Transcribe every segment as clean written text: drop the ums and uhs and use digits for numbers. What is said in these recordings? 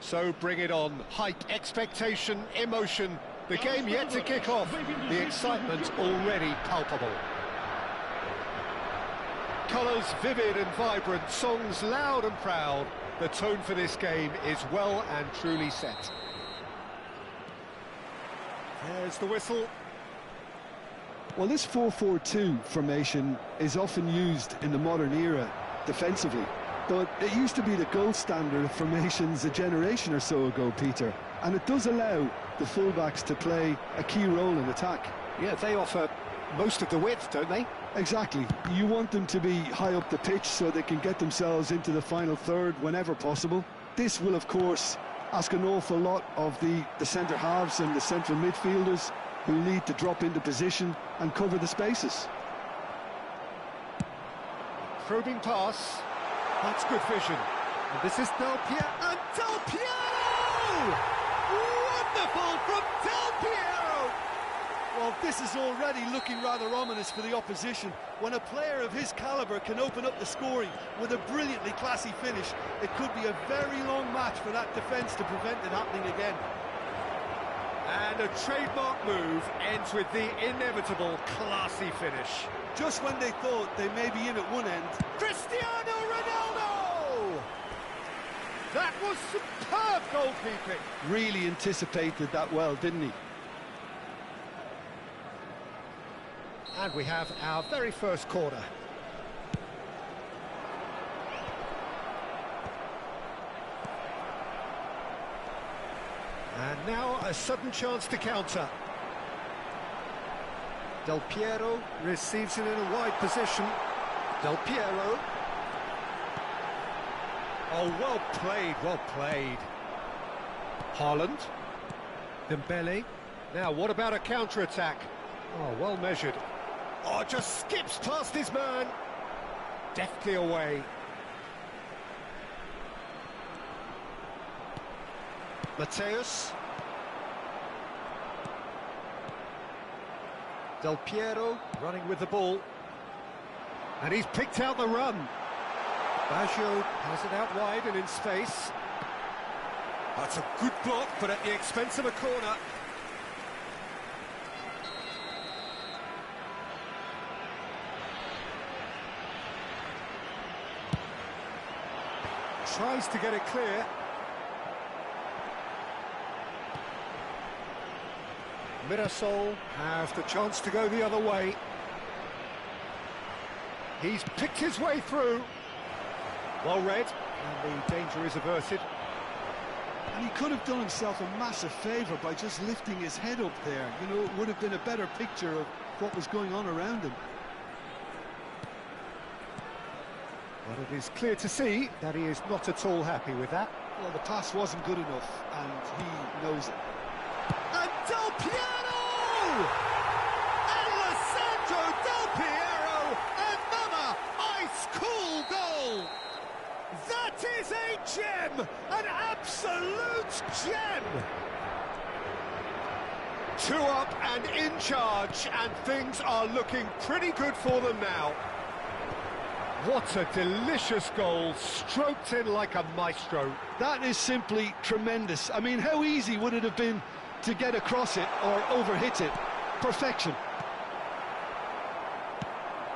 So bring it on. Hype, expectation, emotion. The game yet to kick off. The excitement already palpable. Colours vivid and vibrant, songs loud and proud. The tone for this game is well and truly set. There's the whistle. Well, this 4-4-2 formation is often used in the modern era defensively, but it used to be the gold standard of formations a generation or so ago, Peter, and it does allow the fullbacks to play a key role in attack. Yeah, they offer most of the width, don't they? Exactly. You want them to be high up the pitch so they can get themselves into the final third whenever possible. This will, of course, ask an awful lot of the centre halves and the central midfielders, who need to drop into position and cover the spaces. Probing pass. That's good vision. And this is Del Piero. And Del Piero! Wonderful from Del Piero! Well, this is already looking rather ominous for the opposition. When a player of his calibre can open up the scoring with a brilliantly classy finish, it could be a very long match for that defence to prevent it happening again. And a trademark move ends with the inevitable classy finish. Just when they thought they may be in at one end. Cristiano Ronaldo! That was superb goalkeeping. Really anticipated that well, didn't he? And we have our very first corner. And now a sudden chance to counter. Del Piero receives it in a wide position. Del Piero. Oh, well played, well played. Haaland. Dembele. Now, what about a counter-attack? Oh, well measured. Oh, just skips past his man. Deftly away. Mateus. Del Piero running with the ball. And he's picked out the run. Baggio has it out wide and in space. That's a good block, but at the expense of a corner. Tries to get it clear. Mirasol has the chance to go the other way. He's picked his way through. Well read, and the danger is averted. And he could have done himself a massive favour by just lifting his head up there. You know, it would have been a better picture of what was going on around him. But it is clear to see that he is not at all happy with that. Well, the pass wasn't good enough, and he knows it. And Del Piero! Alessandro Del Piero! Another ice-cool goal! That is a gem! An absolute gem! 2 up and in charge, and things are looking pretty good for them now. What a delicious goal, stroked in like a maestro. That is simply tremendous. I mean, how easy would it have been to get across it or overhit it? Perfection.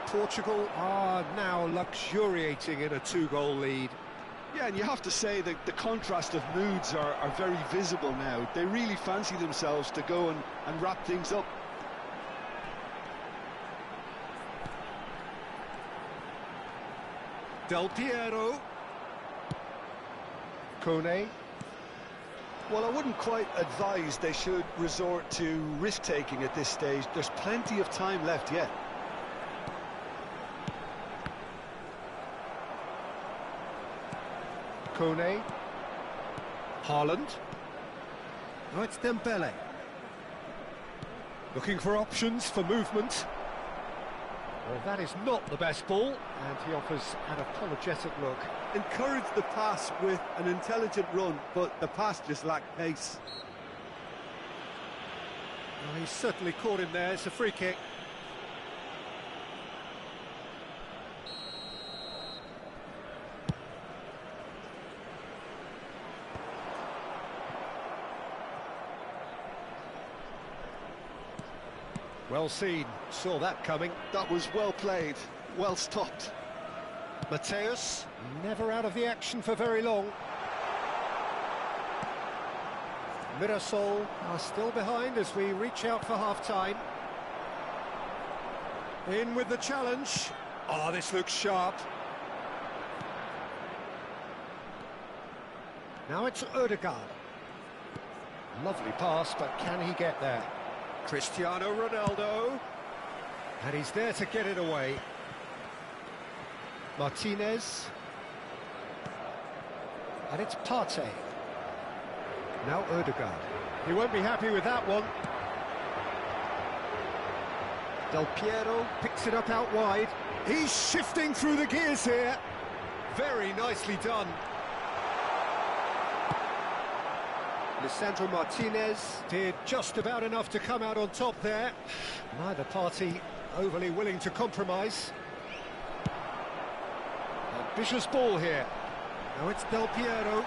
Portugal are now luxuriating in a 2-goal lead. Yeah, and you have to say that the contrast of moods are very visible now. They really fancy themselves to go and wrap things up. Del Piero. Kone. Well, I wouldn't quite advise they should resort to risk-taking at this stage. There's plenty of time left yet. Kone. Haaland. Oh, it's Dembele. Looking for options for movement. Well, that is not the best ball, and he offers an apologetic look. Encourage the pass with an intelligent run, but the pass just lacked pace. Well, he's certainly caught him there. It's a free kick. Well seen, saw that coming. That was well played, well stopped. Mateus, never out of the action for very long. Mirasol are still behind as we reach out for half-time. In with the challenge. Oh, this looks sharp. Now it's Ødegaard. Lovely pass, but can he get there? Cristiano Ronaldo. And he's there to get it away. Martinez. And it's Pake. Now Ødegaard. He won't be happy with that one. Del Piero picks it up out wide. He's shifting through the gears here. Very nicely done. Lisandro Martinez did just about enough to come out on top there. Neither party overly willing to compromise. Ambitious ball here. Now it's Del Piero.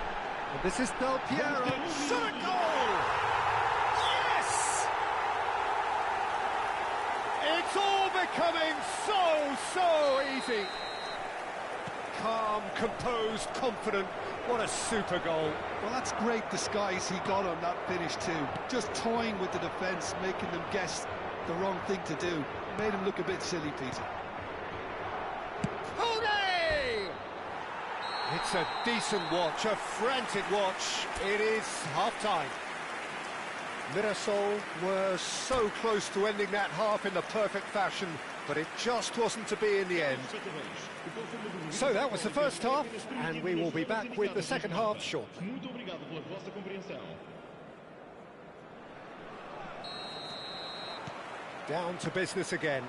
And this is Del Piero. Shot a goal! Yes! It's all becoming so easy. Calm, composed, confident. What a super goal. Well, that's great disguise he got on that finish too. Just toying with the defence, making them guess the wrong thing to do. Made him look a bit silly, Peter. It's a decent watch, a frantic watch. It is half-time. Mirasol were so close to ending that half in the perfect fashion, but it just wasn't to be in the end. So that was the first half, and we will be back with the second half shortly. Down to business again.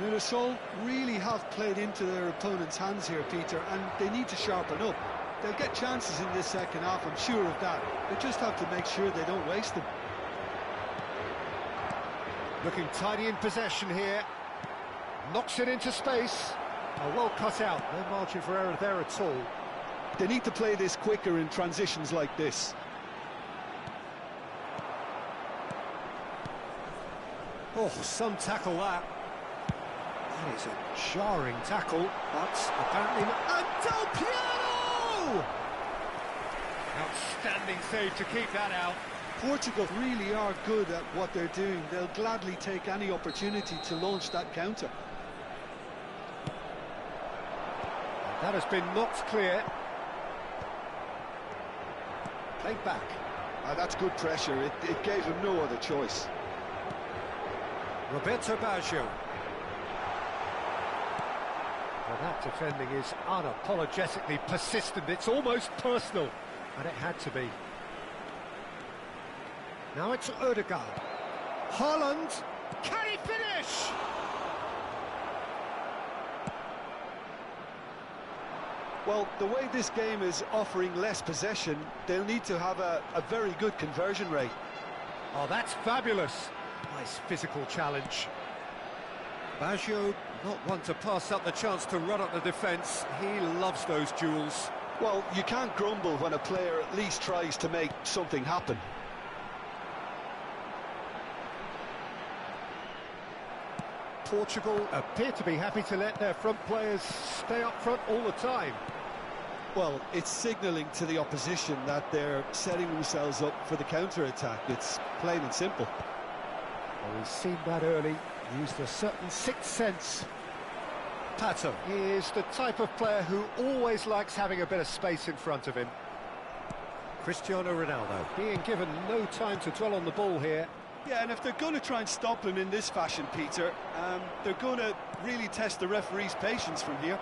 Mirasol really have played into their opponent's hands here, Peter, and they need to sharpen up. They'll get chances in this second half, I'm sure of that. They just have to make sure they don't waste them. Looking tidy in possession here. Knocks it into space. Oh, well cut out, no margin for error there at all. They need to play this quicker in transitions like this. Oh, some tackle that. That is a jarring tackle, but apparently not. And Del Piero! Outstanding save to keep that out. Portugal really are good at what they're doing. They'll gladly take any opportunity to launch that counter. That has been knocked clear. Played back. That's good pressure. It gave him no other choice. Roberto Baggio. Well, that defending is unapologetically persistent. It's almost personal, and it had to be. Now it's Ødegaard. Haaland. Can he finish? Well, the way this game is offering less possession, they'll need to have a very good conversion rate. Oh, that's fabulous. Nice physical challenge. Baggio, not one to pass up the chance to run up the defence. He loves those duels. Well, you can't grumble when a player at least tries to make something happen. Portugal appear to be happy to let their front players stay up front all the time. Well, it's signalling to the opposition that they're setting themselves up for the counter-attack. It's plain and simple. Well, we've seen that early, used a certain sixth sense. Pato is the type of player who always likes having a bit of space in front of him. Cristiano Ronaldo being given no time to dwell on the ball here. Yeah, and if they're going to try and stop him in this fashion, Peter, they're going to really test the referee's patience from here.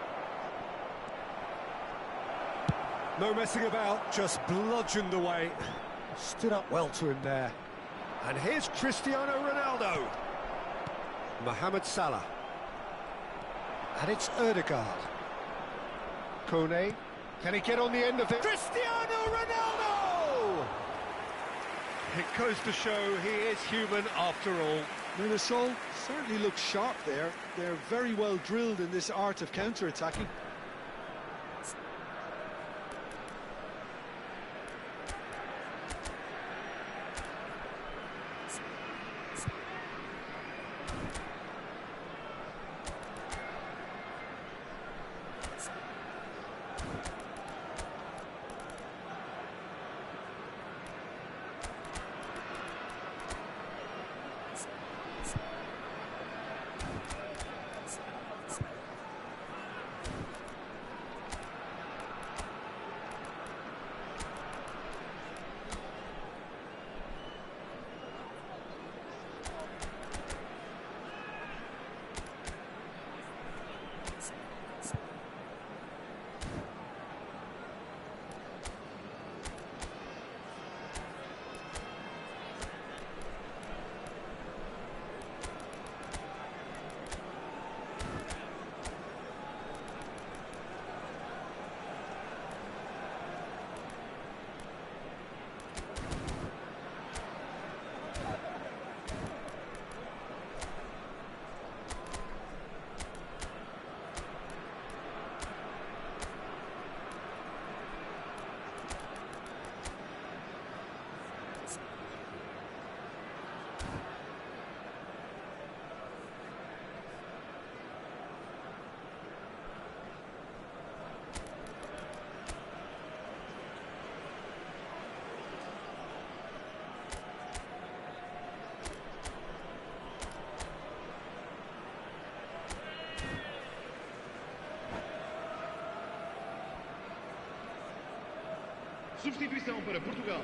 No messing about, just bludgeoned away. Stood up well to him there. And here's Cristiano Ronaldo. Mohamed Salah. And it's Ødegaard. Kone. Can he get on the end of it? Cristiano Ronaldo! It goes to show he is human after all. Mirasol certainly looks sharp there. They're very well drilled in this art of counter-attacking. Substituição para Portugal.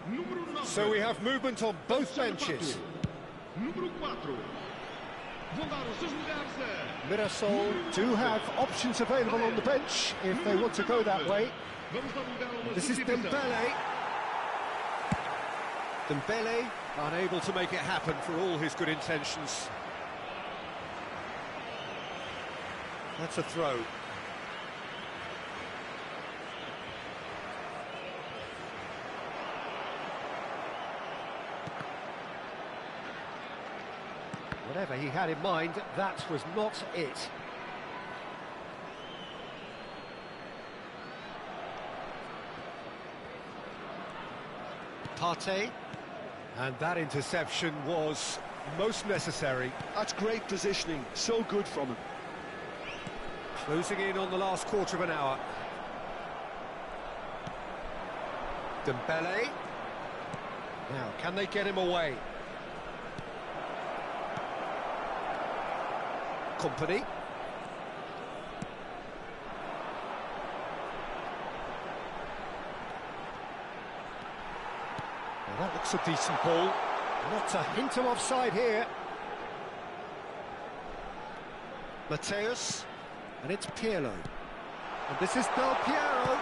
Número 9. So we have movement on both benches. Número 4. Vão dar os seus lugares a... Mirassol do have options available on the bench if they want to go that way. Vamos dar lugar a uma This is substituição. Dembele. Dembele unable to make it happen for all his good intentions. That's a throw. Whatever he had in mind, that was not it. Pake, and that interception was most necessary. That's great positioning, so good from him. Closing in on the last quarter of an hour. Dembele. Now, can they get him away? Company. Well, that looks a decent ball. Not a hint of offside here. Mateus, and it's Pirlo. And this is Del Piero.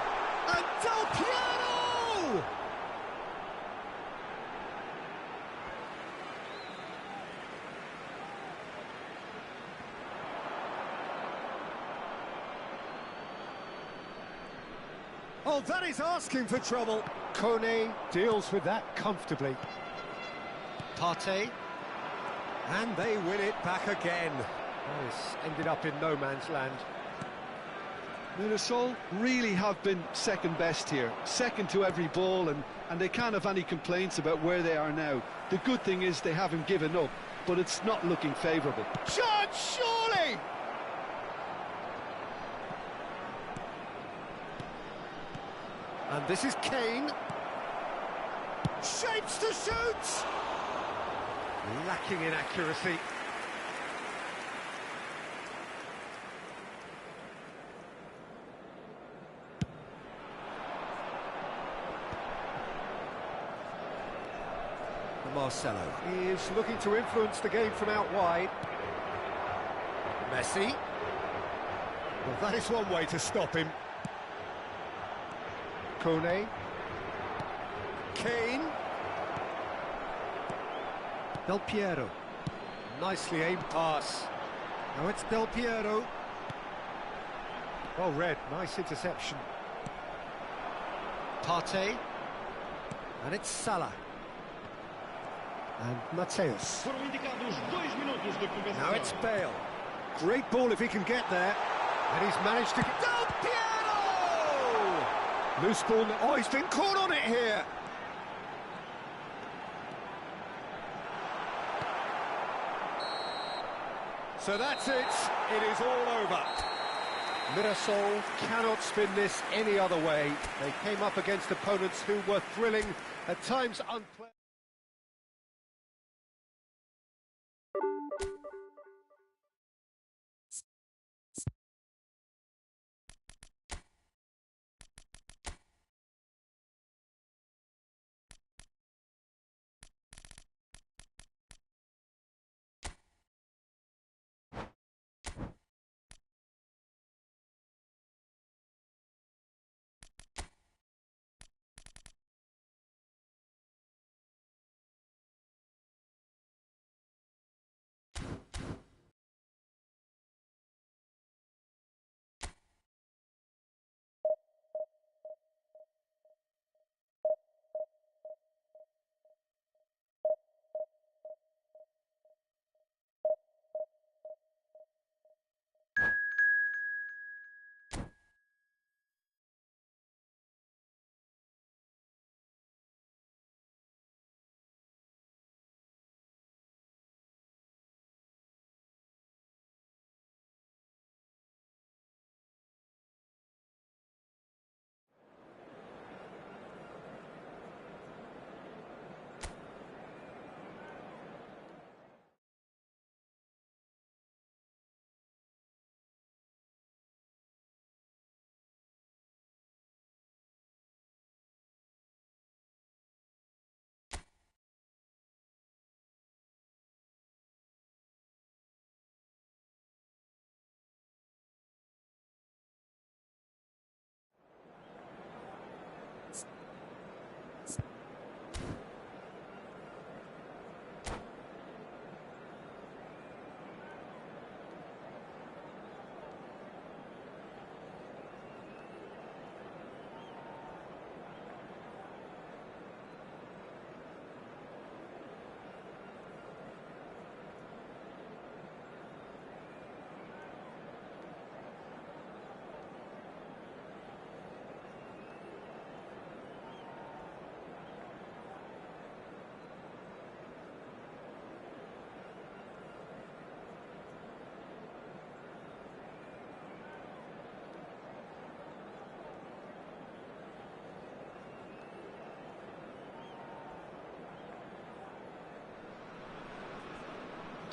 And Del Piero! Oh, that is asking for trouble. Kone deals with that comfortably. Pake, and they win it back again. This ended up in no man's land. Mirassol really have been second best here, second to every ball, and they can't have any complaints about where they are now. The good thing is they haven't given up, but it's not looking favourable. Shot, surely! And this is Kane. Shapes to shoot! Lacking in accuracy. Marcelo is looking to influence the game from out wide. Messi. Well, that is one way to stop him. Kone. Kane. Del Piero. Nicely aimed pass. Now it's Del Piero. Well read, nice interception. Pake. And it's Salah. And Mateus. Foram indicados 2 minutos de compensação. Now it's Bale. Great ball if he can get there. And he's managed to get... Del Piero! Loose ball. Oh, he's been caught on it here. So that's it. It is all over. Mirassol cannot spin this any other way. They came up against opponents who were thrilling, at times unpleasant.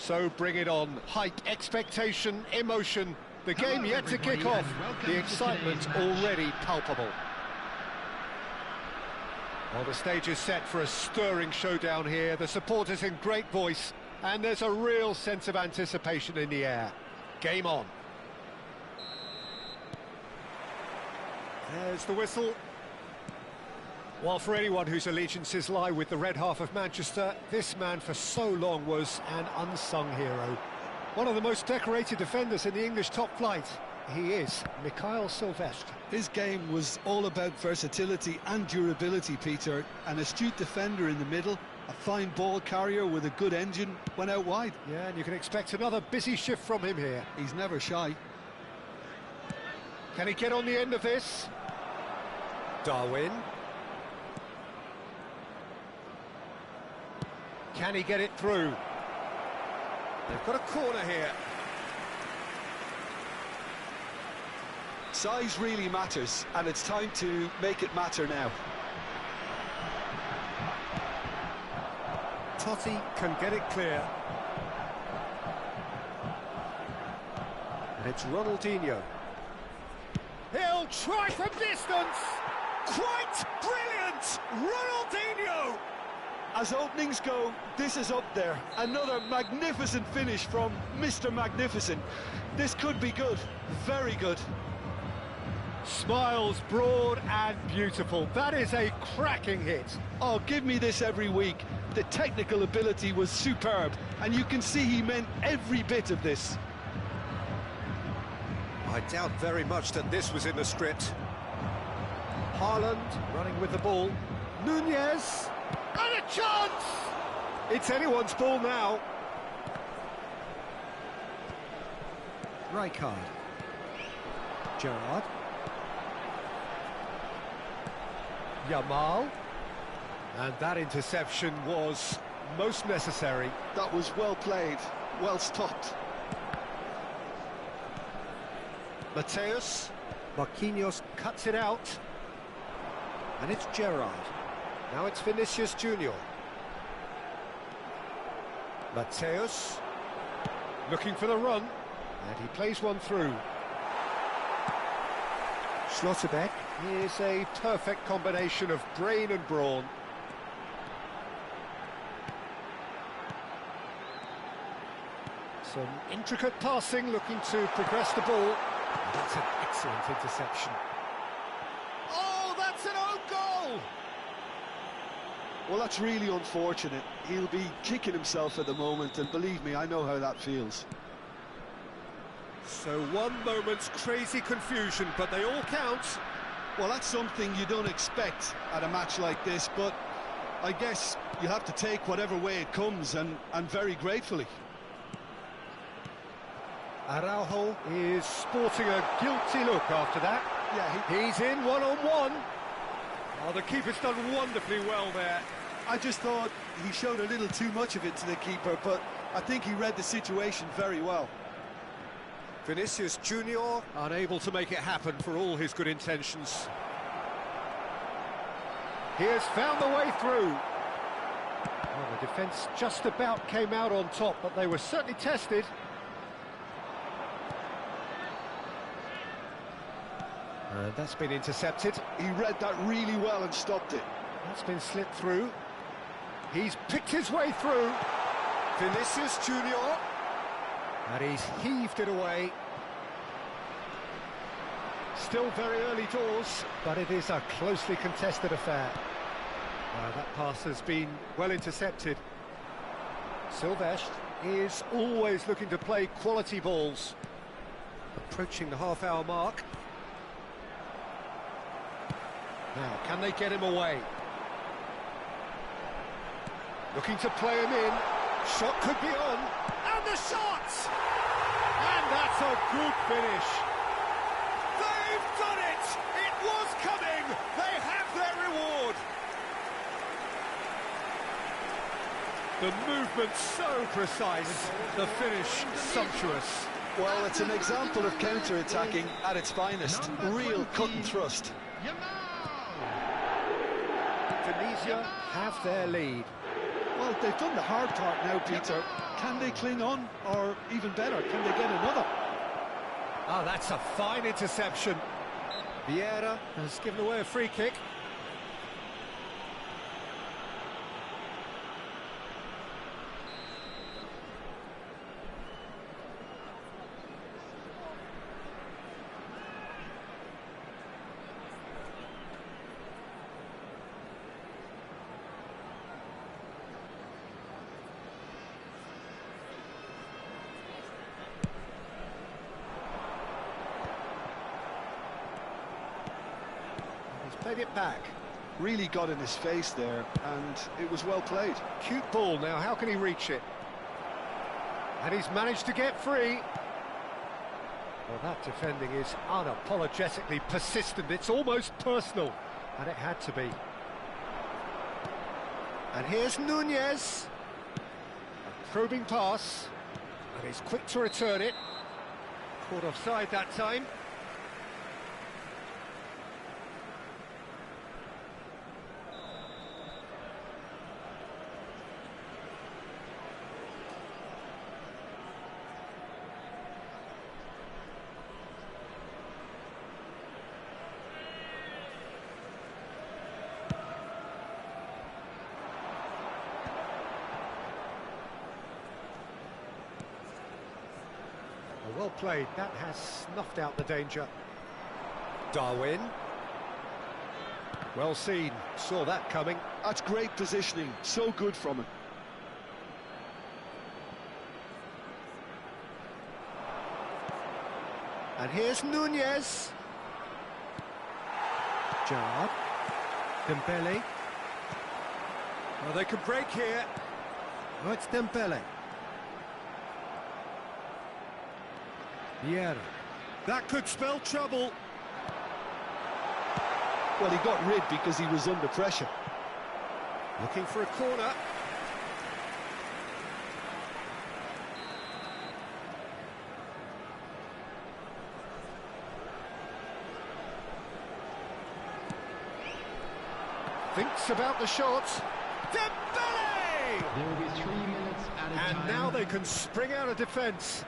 So bring it on. Hype, expectation, emotion. The game yet to kick off. The excitement already palpable. Well, the stage is set for a stirring showdown here. The supporters in great voice, and there's a real sense of anticipation in the air. Game on. There's the whistle. Well, for anyone whose allegiances lie with the red half of Manchester, this man for so long was an unsung hero. One of the most decorated defenders in the English top flight. He is Mikhail Silvestre. His game was all about versatility and durability, Peter. An astute defender in the middle, a fine ball carrier with a good engine, went out wide. Yeah, and you can expect another busy shift from him here. He's never shy. Can he get on the end of this? Darwin. Can he get it through? They've got a corner here. Size really matters, and it's time to make it matter now. Totti can get it clear. And it's Ronaldinho. He'll try from distance! Quite brilliant! Ronaldinho! As openings go, this is up there. Another magnificent finish from Mr. Magnificent. This could be good, very good. Smiles broad and beautiful. That is a cracking hit. Oh, give me this every week. The technical ability was superb, and you can see he meant every bit of this. I doubt very much that this was in the script. Haaland running with the ball. Nunez, and a chance! It's anyone's ball now. Rijkaard. Gerrard. Yamal. And that interception was most necessary. That was well played, well stopped. Mateus. Marquinhos cuts it out. And it's Gerrard. Now it's Vinicius Junior. Mateus. Looking for the run. And he plays one through. Schlotterbeck is a perfect combination of brain and brawn. Some intricate passing, looking to progress the ball. That's an excellent interception. Oh, that's an own goal! Well, that's really unfortunate. He'll be kicking himself at the moment, and believe me, I know how that feels. So one moment's crazy confusion, but they all count. Well, that's something you don't expect at a match like this, but I guess you have to take whatever way it comes, and very gratefully. Araujo is sporting a guilty look after that. Yeah, he's in one-on-one. Oh, the keeper's done wonderfully well there. I just thought he showed a little too much of it to the keeper, but I think he read the situation very well. Vinicius Junior unable to make it happen for all his good intentions. He has found the way through. Well, the defence just about came out on top, but they were certainly tested. And that's been intercepted. He read that really well and stopped it. That's been slipped through. He's picked his way through. Vinicius Junior. And he's heaved it away. Still very early doors, but it is a closely contested affair. That pass has been well intercepted. Silvestre is always looking to play quality balls. Approaching the half-hour mark. Now, can they get him away? Looking to play him in. Shot could be on. And the shot! And that's a good finish. They've done it! It was coming! They have their reward! The movement so precise, the finish sumptuous. Well, it's an example of counter-attacking at its finest. Real cut and thrust. Tunisia have their lead. Well, they've done the hard part now, Peter. Can they cling on, or even better, can they get another? Oh, that's a fine interception. Vieira has given away a free kick. Played it back. Really got in his face there, and it was well played. Cute ball now, how can he reach it? And he's managed to get free. Well, that defending is unapologetically persistent. It's almost personal, and it had to be. And here's Nunez. A probing pass, and he's quick to return it. Caught offside that time. Well played, that has snuffed out the danger. Darwin. Well seen, saw that coming. That's great positioning, so good from him. And here's Nunez. Gerrard. Dembele. Well, they could break here. Oh, it's Dembele. Vieira. That could spell trouble. Well, he got rid because he was under pressure. Looking for a corner. Thinks about the shot. Dembele! There will be 3 minutes added time. And now they can spring out of defence.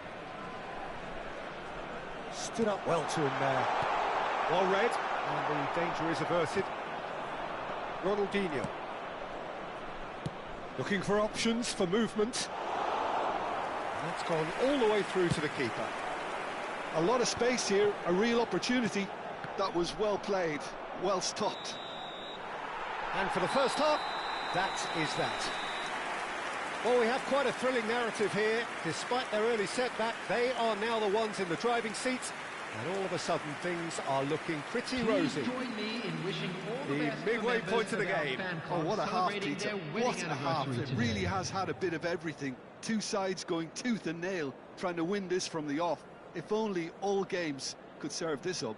Stood up well to him there. Well read, and the danger is averted. Ronaldinho. Looking for options for movement. And that's gone all the way through to the keeper. A lot of space here, a real opportunity. That was well played, well stopped. And for the first half, that is that. Well, we have quite a thrilling narrative here. Despite their early setback, they are now the ones in the driving seat, and all of a sudden things are looking pretty rosy. Join me in wishing all The best midway for point of the members our game. fan Oh, club what a half, celebrating Peter. their winning What a half. anniversary It today. really has had a bit of everything. Two sides going tooth and nail, trying to win this from the off. If only all games could serve this up.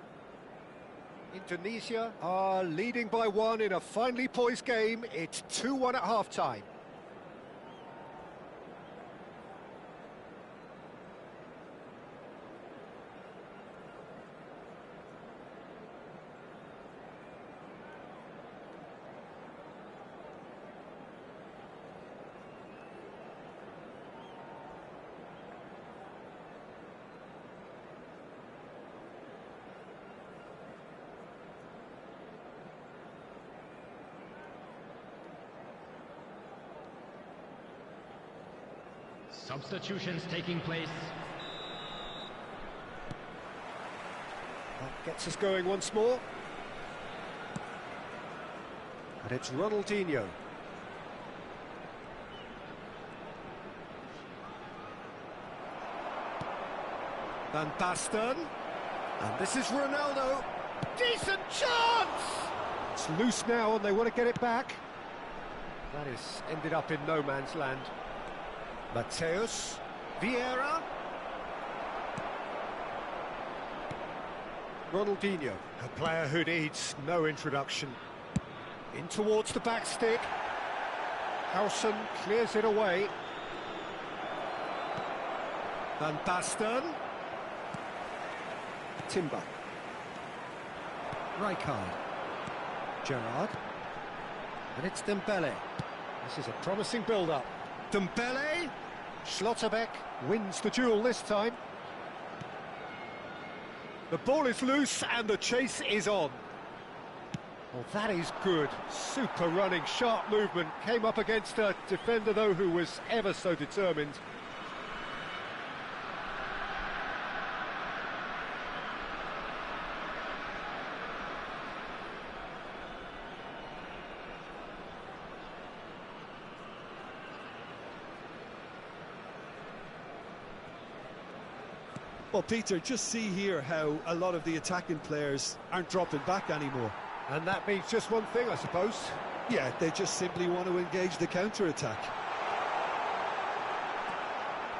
Indonesia are leading by 1 in a finely poised game. It's 2-1 at half-time. Substitutions taking place. That gets us going once more. And it's Ronaldinho. Van Basten. And this is Ronaldo. Decent chance! It's loose now and they want to get it back. That is ended up in no man's land. Mateus, Vieira, Ronaldinho, a player who needs no introduction. In towards the back stick. Howson clears it away. Van Basten. Timber. Rijkaard. Gerrard. And it's Dembele. This is a promising build-up. Dembele, Schlotterbeck wins the duel this time. The ball is loose and the chase is on. Well, that is good. Super running, sharp movement. Came up against a defender, though, who was ever so determined. Well, Peter, just see here how a lot of the attacking players aren't dropping back anymore. And that means just one thing, I suppose. Yeah, they just simply want to engage the counter-attack.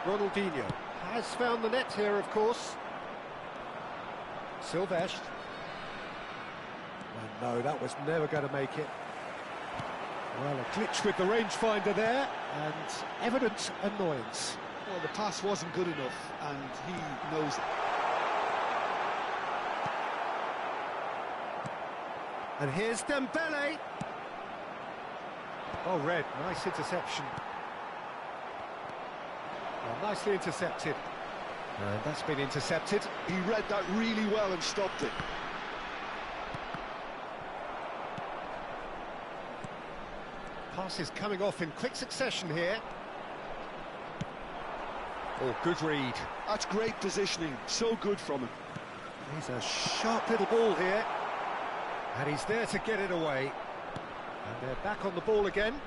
Ronaldinho has found the net here, of course. Silvestre. And no, that was never going to make it. Well, a glitch with the rangefinder there, and evident annoyance. Well, the pass wasn't good enough, and he knows it. And here's Dembele. Oh, Red, nice interception. Well, nicely intercepted. And that's been intercepted. He read that really well and stopped it. Passes coming off in quick succession here. Oh, good read. That's great positioning, so good from him. He's a sharp little ball here. And he's there to get it away. And they're back on the ball again.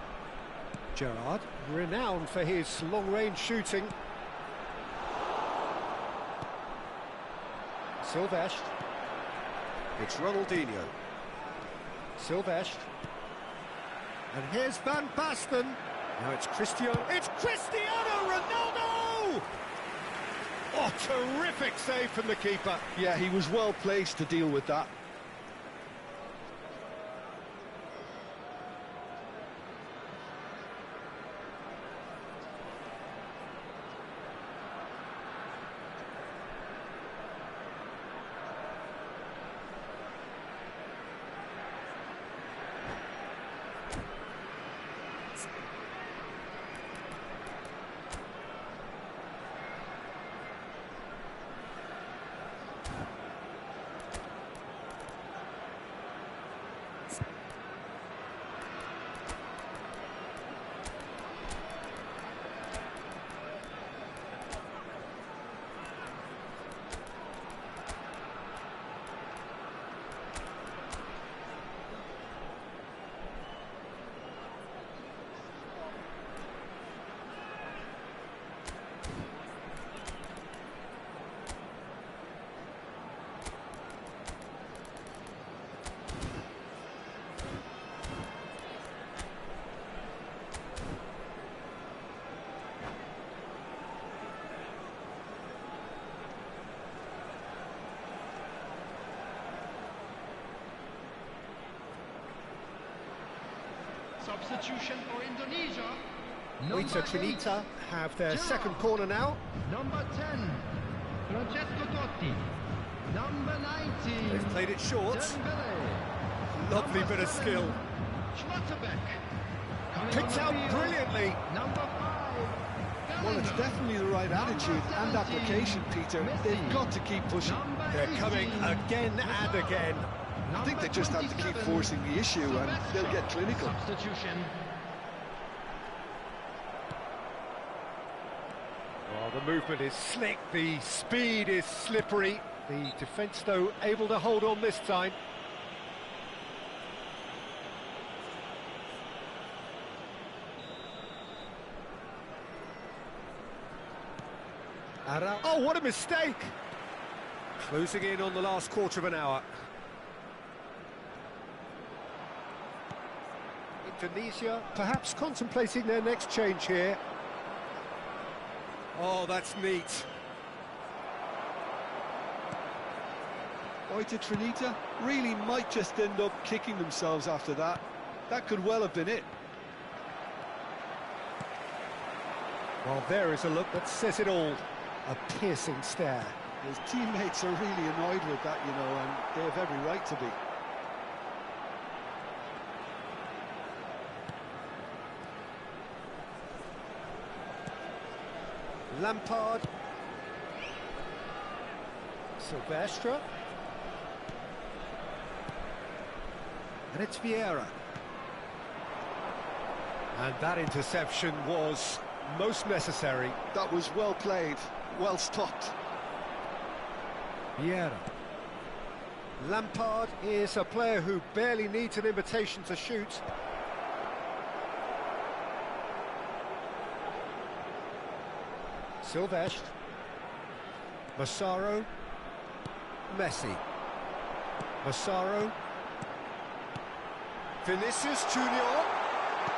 Gerrard, renowned for his long-range shooting. Silvestre. It's Ronaldinho. Silvestre. And here's Van Basten. Now it's Cristiano. It's Cristiano Ronaldo! Oh, terrific save from the keeper. Yeah, he was well placed to deal with that. Substitution for Indonesia. Oita Trinita have their second corner now. Number 10, Francesco Totti. Number 19, They've played it short. Dembele. Lovely Number bit of 7, skill. Schlotterbeck. Coming Picked on out the field, brilliantly. Number 5, Well, it's definitely the right attitude and application, Peter. They've got to keep pushing. They're coming again and again. I think they just have to keep forcing the issue and they'll get clinical. Substitution. Oh, the movement is slick, the speed is slippery. The defence, though, able to hold on this time. Oh, what a mistake! Closing in on the last quarter of an hour. Indonesia perhaps contemplating their next change here. Oh, that's neat. Oita Trinita really might just end up kicking themselves after that. That could well have been it. Well, there is a look that says it all. A piercing stare. His teammates are really annoyed with that, you know, and they have every right to be. Lampard. Silvestre. And it's Vieira. And that interception was most necessary. That was well played, well stopped. Vieira. Lampard is a player who barely needs an invitation to shoot. Silvestre. Massaro. Messi. Massaro. Vinicius Junior.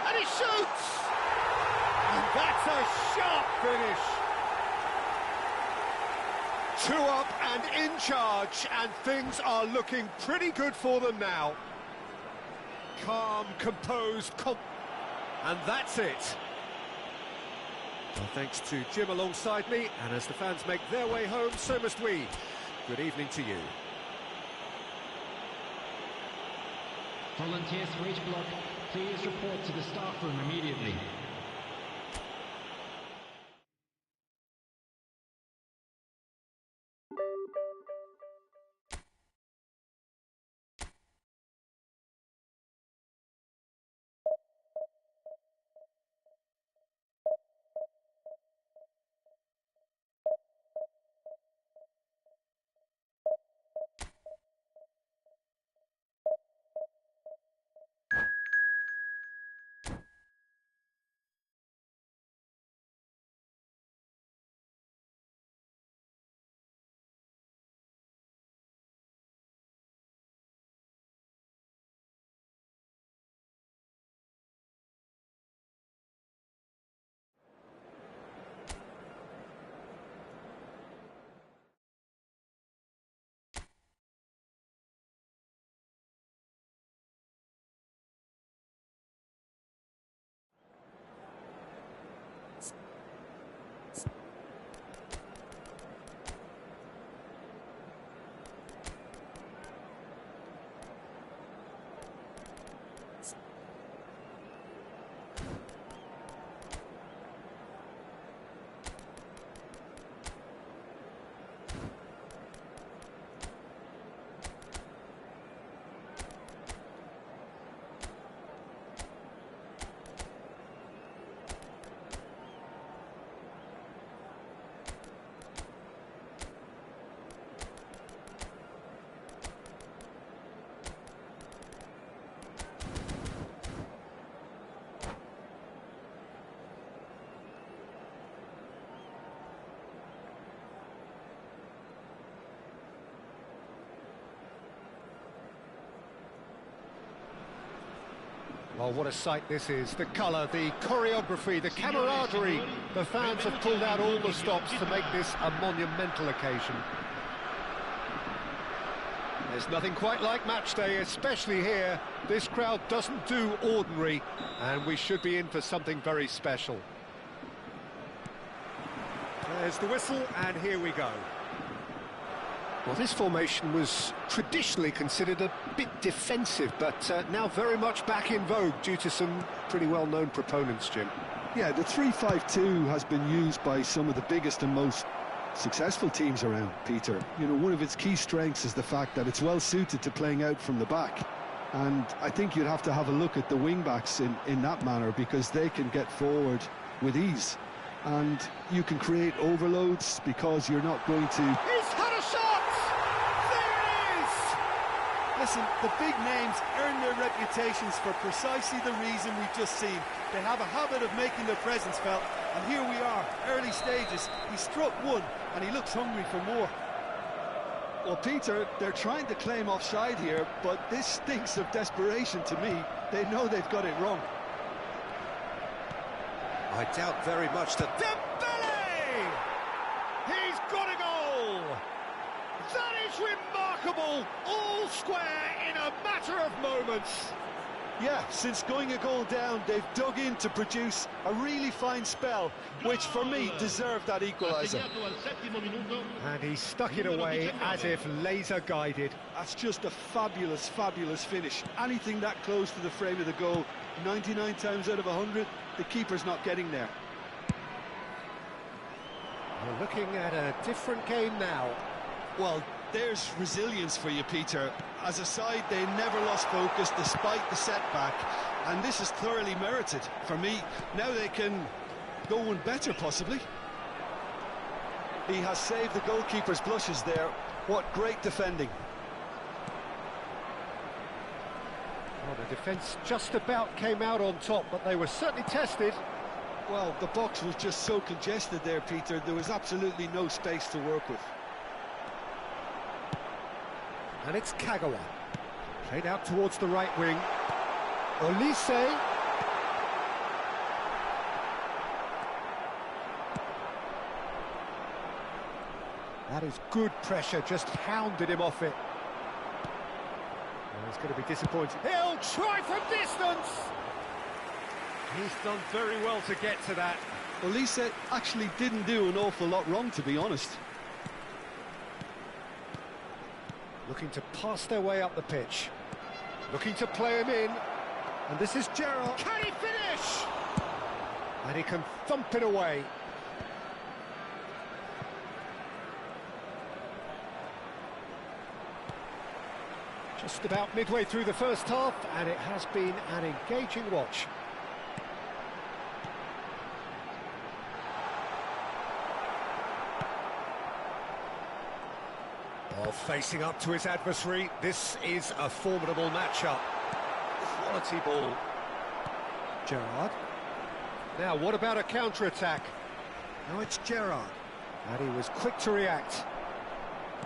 And he shoots! And that's a sharp finish. 2 up and in charge, and things are looking pretty good for them now. Calm, composed, and that's it. Well, thanks to Jim alongside me, and as the fans make their way home, so must we. Good evening to you. Volunteers for each block, please report to the staff room immediately. Oh, what a sight this is. The colour, the choreography, the camaraderie. The fans have pulled out all the stops to make this a monumental occasion. There's nothing quite like match day, especially here. This crowd doesn't do ordinary, and we should be in for something very special. There's the whistle, and here we go. Well, this formation was traditionally considered a bit defensive, but now very much back in vogue due to some pretty well-known proponents, Jim. Yeah, the 3-5-2 has been used by some of the biggest and most successful teams around, Peter. You know, one of its key strengths is the fact that it's well-suited to playing out from the back. And I think you'd have to have a look at the wing-backs in that manner, because they can get forward with ease. And you can create overloads because you're not going to... He's had a shot! Listen, the big names earn their reputations for precisely the reason we've just seen. They have a habit of making their presence felt, and here we are, early stages. He struck one, and he looks hungry for more. Well, Peter, they're trying to claim offside here, but this stinks of desperation to me. They know they've got it wrong. I doubt very much that... Dembele! He's got a goal! That is remarkable! All square in a matter of moments. Yeah, since going a goal down, they've dug in to produce a really fine spell, which for me deserved that equaliser. And he stuck it away as if laser guided. That's just a fabulous, fabulous finish. Anything that close to the frame of the goal, 99 times out of 100, the keeper's not getting there. We're looking at a different game now. Well, there's resilience for you, Peter. As a side, they never lost focus despite the setback, and this is thoroughly merited. For me, now they can go one better, possibly. He has saved the goalkeeper's blushes there. What great defending. Well, the defence just about came out on top, but they were certainly tested. Well, the box was just so congested there, Peter. There was absolutely no space to work with. And it's Kagawa. Played out towards the right wing. Olise. That is good pressure, just hounded him off it. Well, he's going to be disappointed. He'll try from distance! He's done very well to get to that. Olise actually didn't do an awful lot wrong, to be honest. Looking to pass their way up the pitch. Looking to play him in. And this is Gerrard. Can he finish? And he can thump it away. Just about midway through the first half, and it has been an engaging watch. Well, facing up to his adversary, this is a formidable matchup. Quality ball. Gerrard. Now, what about a counter-attack? Now it's Gerrard. And he was quick to react.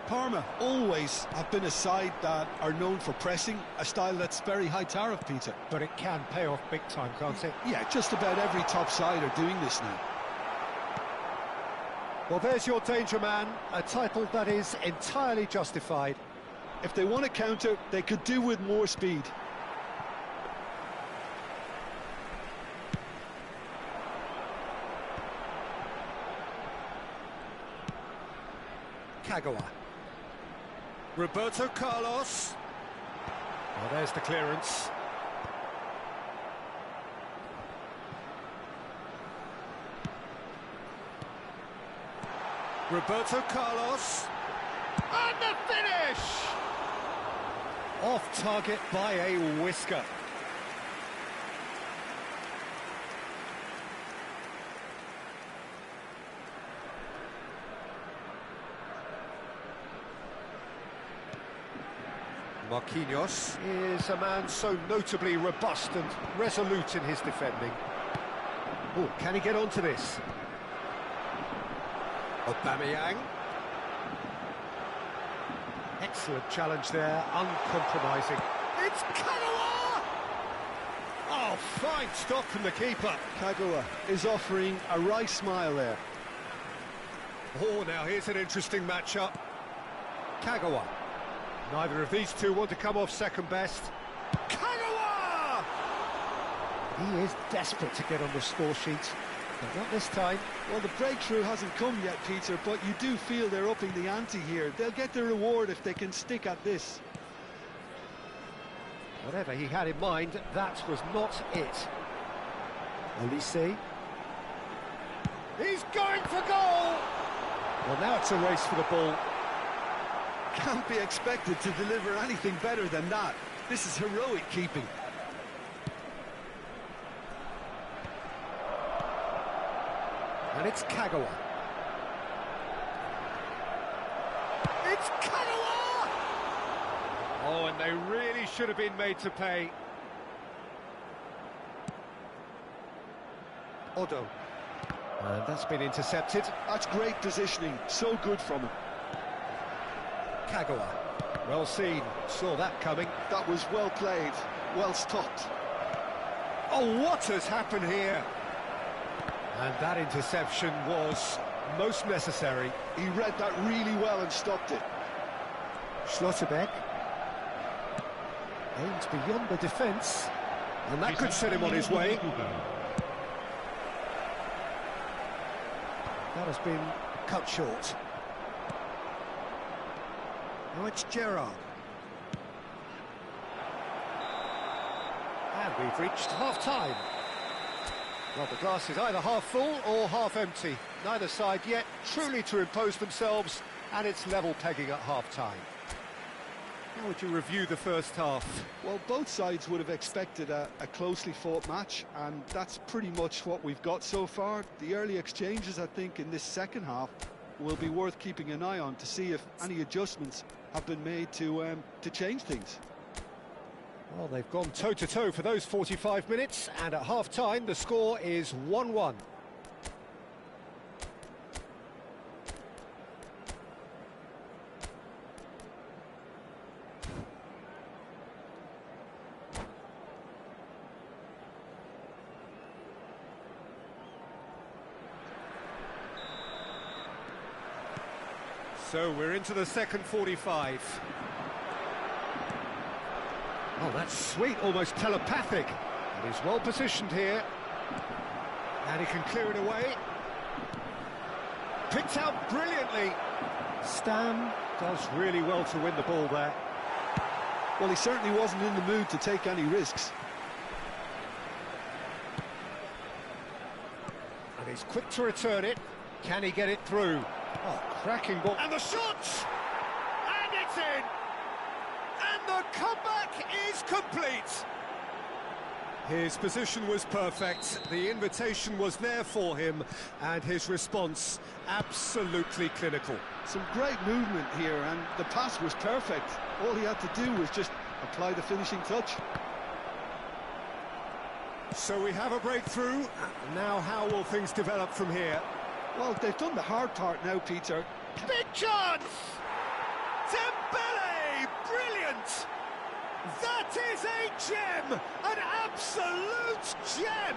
Parma always have been a side that are known for pressing, a style that's very high tariff, Peter. But it can pay off big time, can't it? Yeah, just about every top side are doing this now. Well, there's your danger man, a title that is entirely justified. If they want to counter, they could do with more speed. Kagawa. Roberto Carlos. Well, there's the clearance. Roberto Carlos. And the finish! Off target by a whisker. Marquinhos is a man so notably robust and resolute in his defending. Oh, can he get onto this? Aubameyang. Excellent challenge there, uncompromising. It's Kagawa! Oh, fine stop from the keeper. Kagawa is offering a wry smile there. Oh, now here's an interesting matchup. Kagawa. Neither of these two want to come off second best. Kagawa! He is desperate to get on the score sheet, but not this time. Well, the breakthrough hasn't come yet, Peter, but you do feel they're upping the ante here. They'll get the reward if they can stick at this. Whatever he had in mind, that was not it. Olise. He's going for goal! Well, now it's a race for the ball. Can't be expected to deliver anything better than that. This is heroic keeping. And it's Kagawa. It's Kagawa! Oh, and they really should have been made to pay. Odo. And that's been intercepted. That's great positioning. So good from him. Kagawa. Well seen. Saw that coming. That was well played. Well stopped. Oh, what has happened here? And that interception was most necessary. He read that really well and stopped it. Schlotterbeck aims beyond the defence, and that could set him on his way. That has been cut short. Now it's Gerrard. And we've reached half-time. Well, the glass is either half full or half empty. Neither side yet truly to impose themselves, and it's level pegging at half-time. How would you review the first half? Well, both sides would have expected a closely fought match, and that's pretty much what we've got so far. The early exchanges, I think, in this second half will be worth keeping an eye on to see if any adjustments have been made to change things. Well, they've gone toe-to-toe for those 45 minutes, and at half-time the score is 1-1. So we're into the second 45. Oh, that's sweet, almost telepathic. And he's well positioned here. And he can clear it away. Picked out brilliantly. Stam does really well to win the ball there. Well, he certainly wasn't in the mood to take any risks. And he's quick to return it. Can he get it through? Oh, cracking ball. And the shot! And it's in! And the comeback is complete! His position was perfect, the invitation was there for him, and his response absolutely clinical. Some great movement here, and the pass was perfect. All he had to do was just apply the finishing touch. So we have a breakthrough. Now how will things develop from here? Well, they've done the hard part now, Peter. Big chance! Dembele! Brilliant! That is a gem! An absolute gem!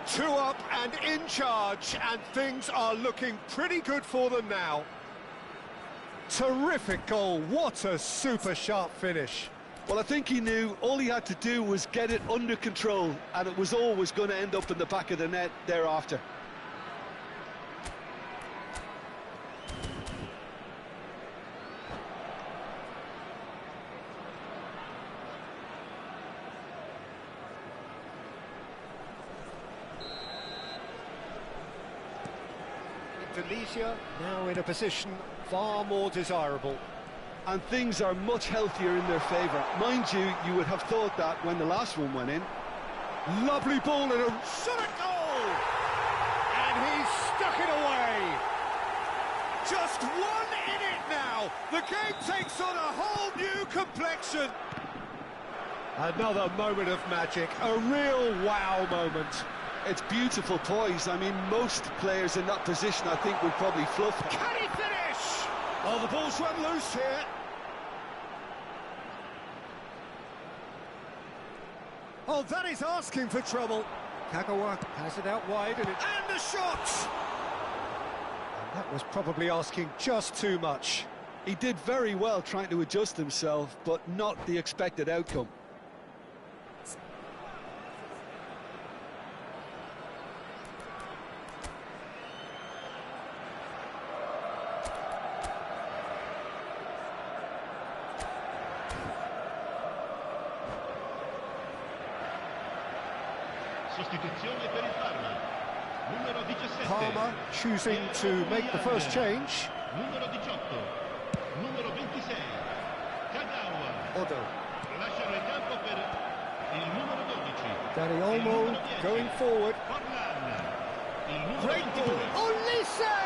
2 up and in charge, and things are looking pretty good for them now. Terrific goal, what a super sharp finish. Well, I think he knew all he had to do was get it under control, and it was always going to end up in the back of the net thereafter. Indonesia now in a position far more desirable. And things are much healthier in their favour. Mind you, you would have thought that when the last one went in. Lovely ball and a shot at goal! And he's stuck it away! Just 1 in it now! The game takes on a whole new complexion! Another moment of magic, a real wow moment. It's beautiful poise. I mean, most players in that position, I think, would probably fluff it. Can he finish? Oh, the ball's run loose here. Oh, that is asking for trouble. Kagawa has it out wide, and the shot! And that was probably asking just too much. He did very well trying to adjust himself, but not the expected outcome. Sostituzione per il Parma. Numero 17. Palmer choosing to make the first change. Numero 18. Numero 26. Kagawa. Odo. Lasciano il campo per il numero 12. Danny Olmo going forward. Forlan. Il numero Great 22. ball. Olise!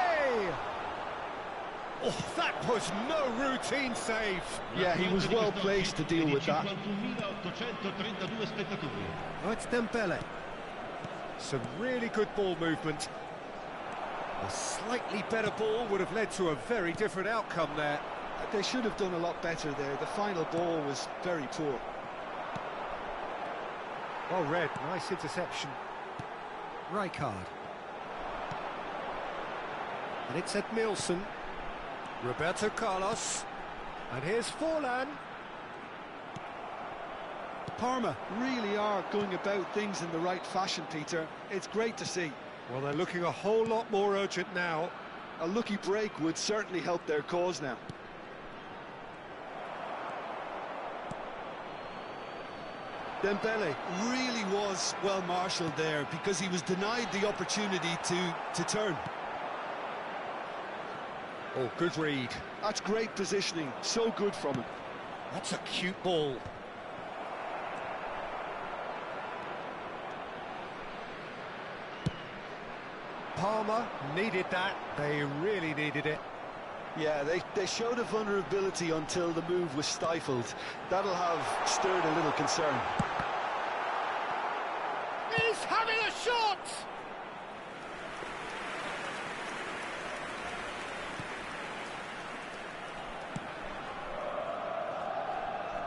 Oh, that was no routine save. Yeah, he was well placed to deal with that. 51.832 spettatori. Oh, it's Dembele. Some really good ball movement. A slightly better ball would have led to a very different outcome there. They should have done a lot better there. The final ball was very poor. Well read, nice interception. Rijkaard. And it's Edmilson. Roberto Carlos. And here's Forlan. Parma really are going about things in the right fashion, Peter. It's great to see. Well, they're looking a whole lot more urgent now. A lucky break would certainly help their cause now. Dembele really was well marshalled there because he was denied the opportunity to turn. Oh, good read. That's great positioning, so good from him. That's a cute ball. Palmer needed that. They really needed it. Yeah, they showed a vulnerability until the move was stifled. That'll have stirred a little concern. He's having a shot!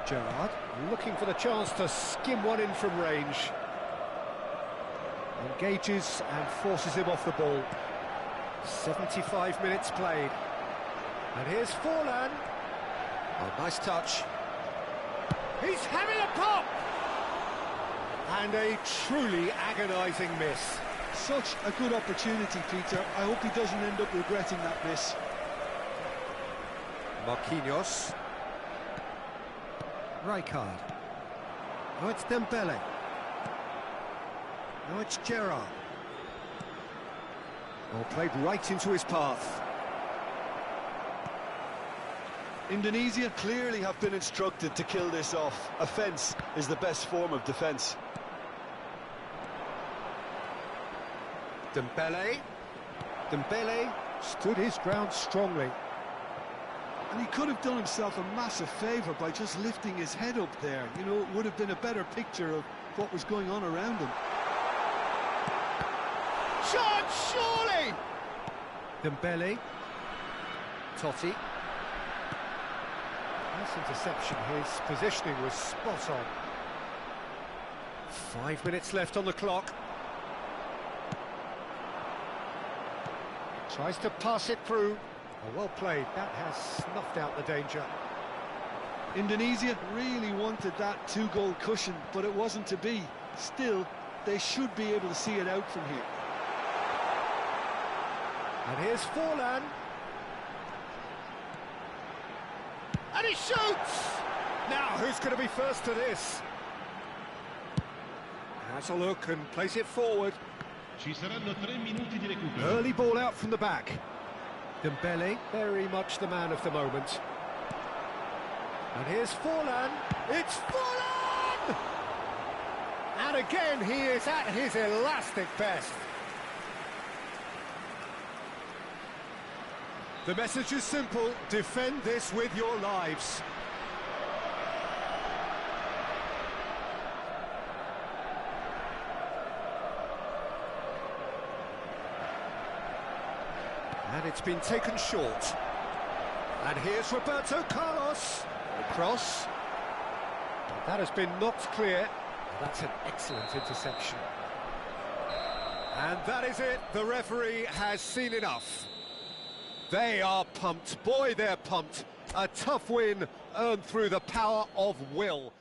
Gerrard looking for the chance to skim one in from range. Engages and forces him off the ball. 75 minutes played. And here's Forlan. Oh, nice touch. He's having a pop! And a truly agonising miss. Such a good opportunity, Peter. I hope he doesn't end up regretting that miss. Marquinhos. Rijkaard. Now it's Dembele. Now it's Gerrard. Well, played right into his path. Indonesia clearly have been instructed to kill this off. Offence is the best form of defence. Dembele. Dembele stood his ground strongly. And he could have done himself a massive favour by just lifting his head up there. You know, it would have been a better picture of what was going on around him. Shot, surely! Dembele. Totti. Nice interception. His positioning was spot on. 5 minutes left on the clock. Tries to pass it through. Oh, well played. That has snuffed out the danger. Indonesia really wanted that two-goal cushion, but it wasn't to be. Still, they should be able to see it out from here. And here's Forlan. And he shoots! Now, who's going to be first to this? Has a look and plays it forward. Ci saranno 3 minuti di recupero. Early ball out from the back. Dembele, very much the man of the moment. And here's Forlan. It's Forlan! And again, he is at his elastic best. The message is simple: defend this with your lives. And it's been taken short. And here's Roberto Carlos. The cross. That has been knocked clear. That's an excellent interception. And that is it. The referee has seen enough. They are pumped. Boy, they're pumped. A tough win earned through the power of will.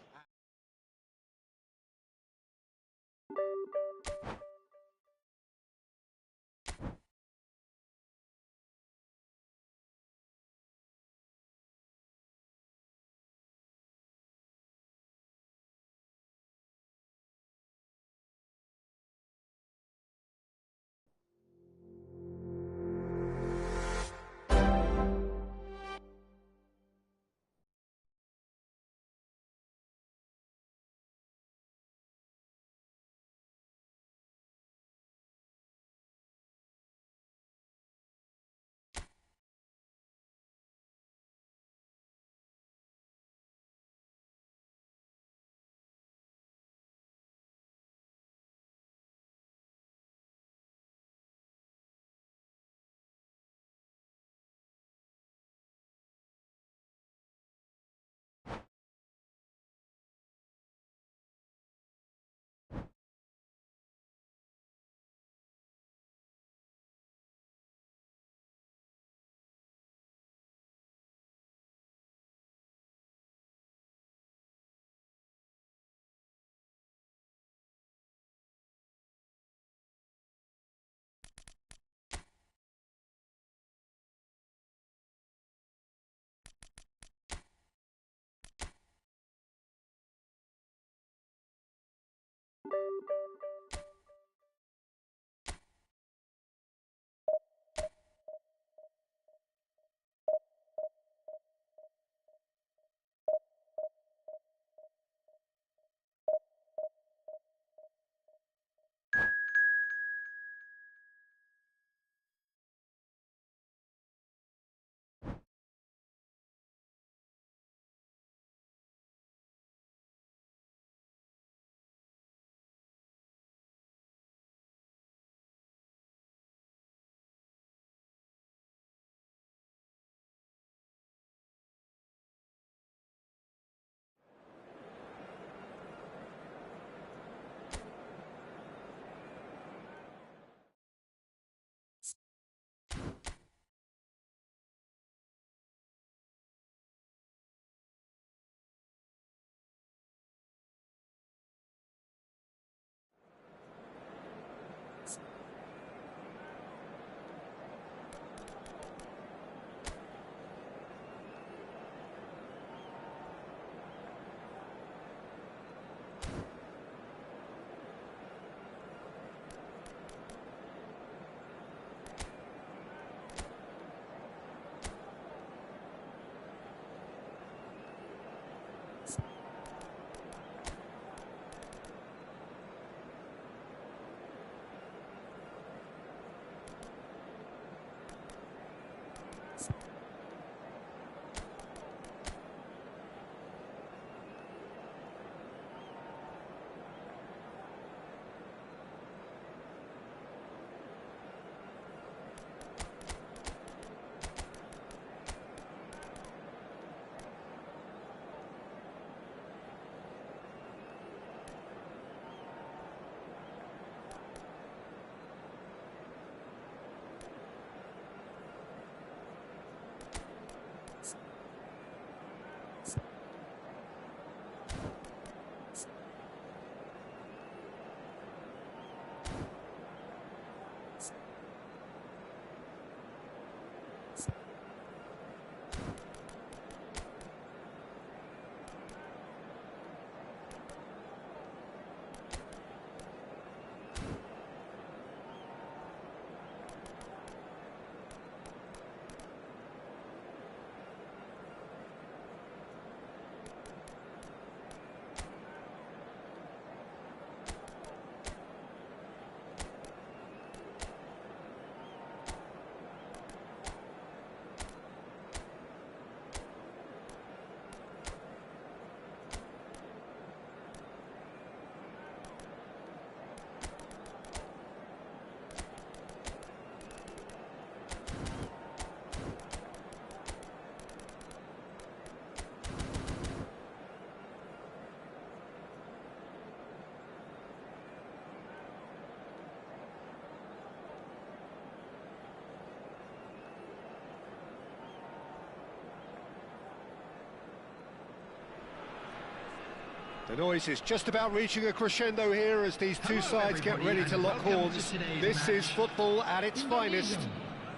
The noise is just about reaching a crescendo here as these two sides get ready to lock horns. This is football at its finest.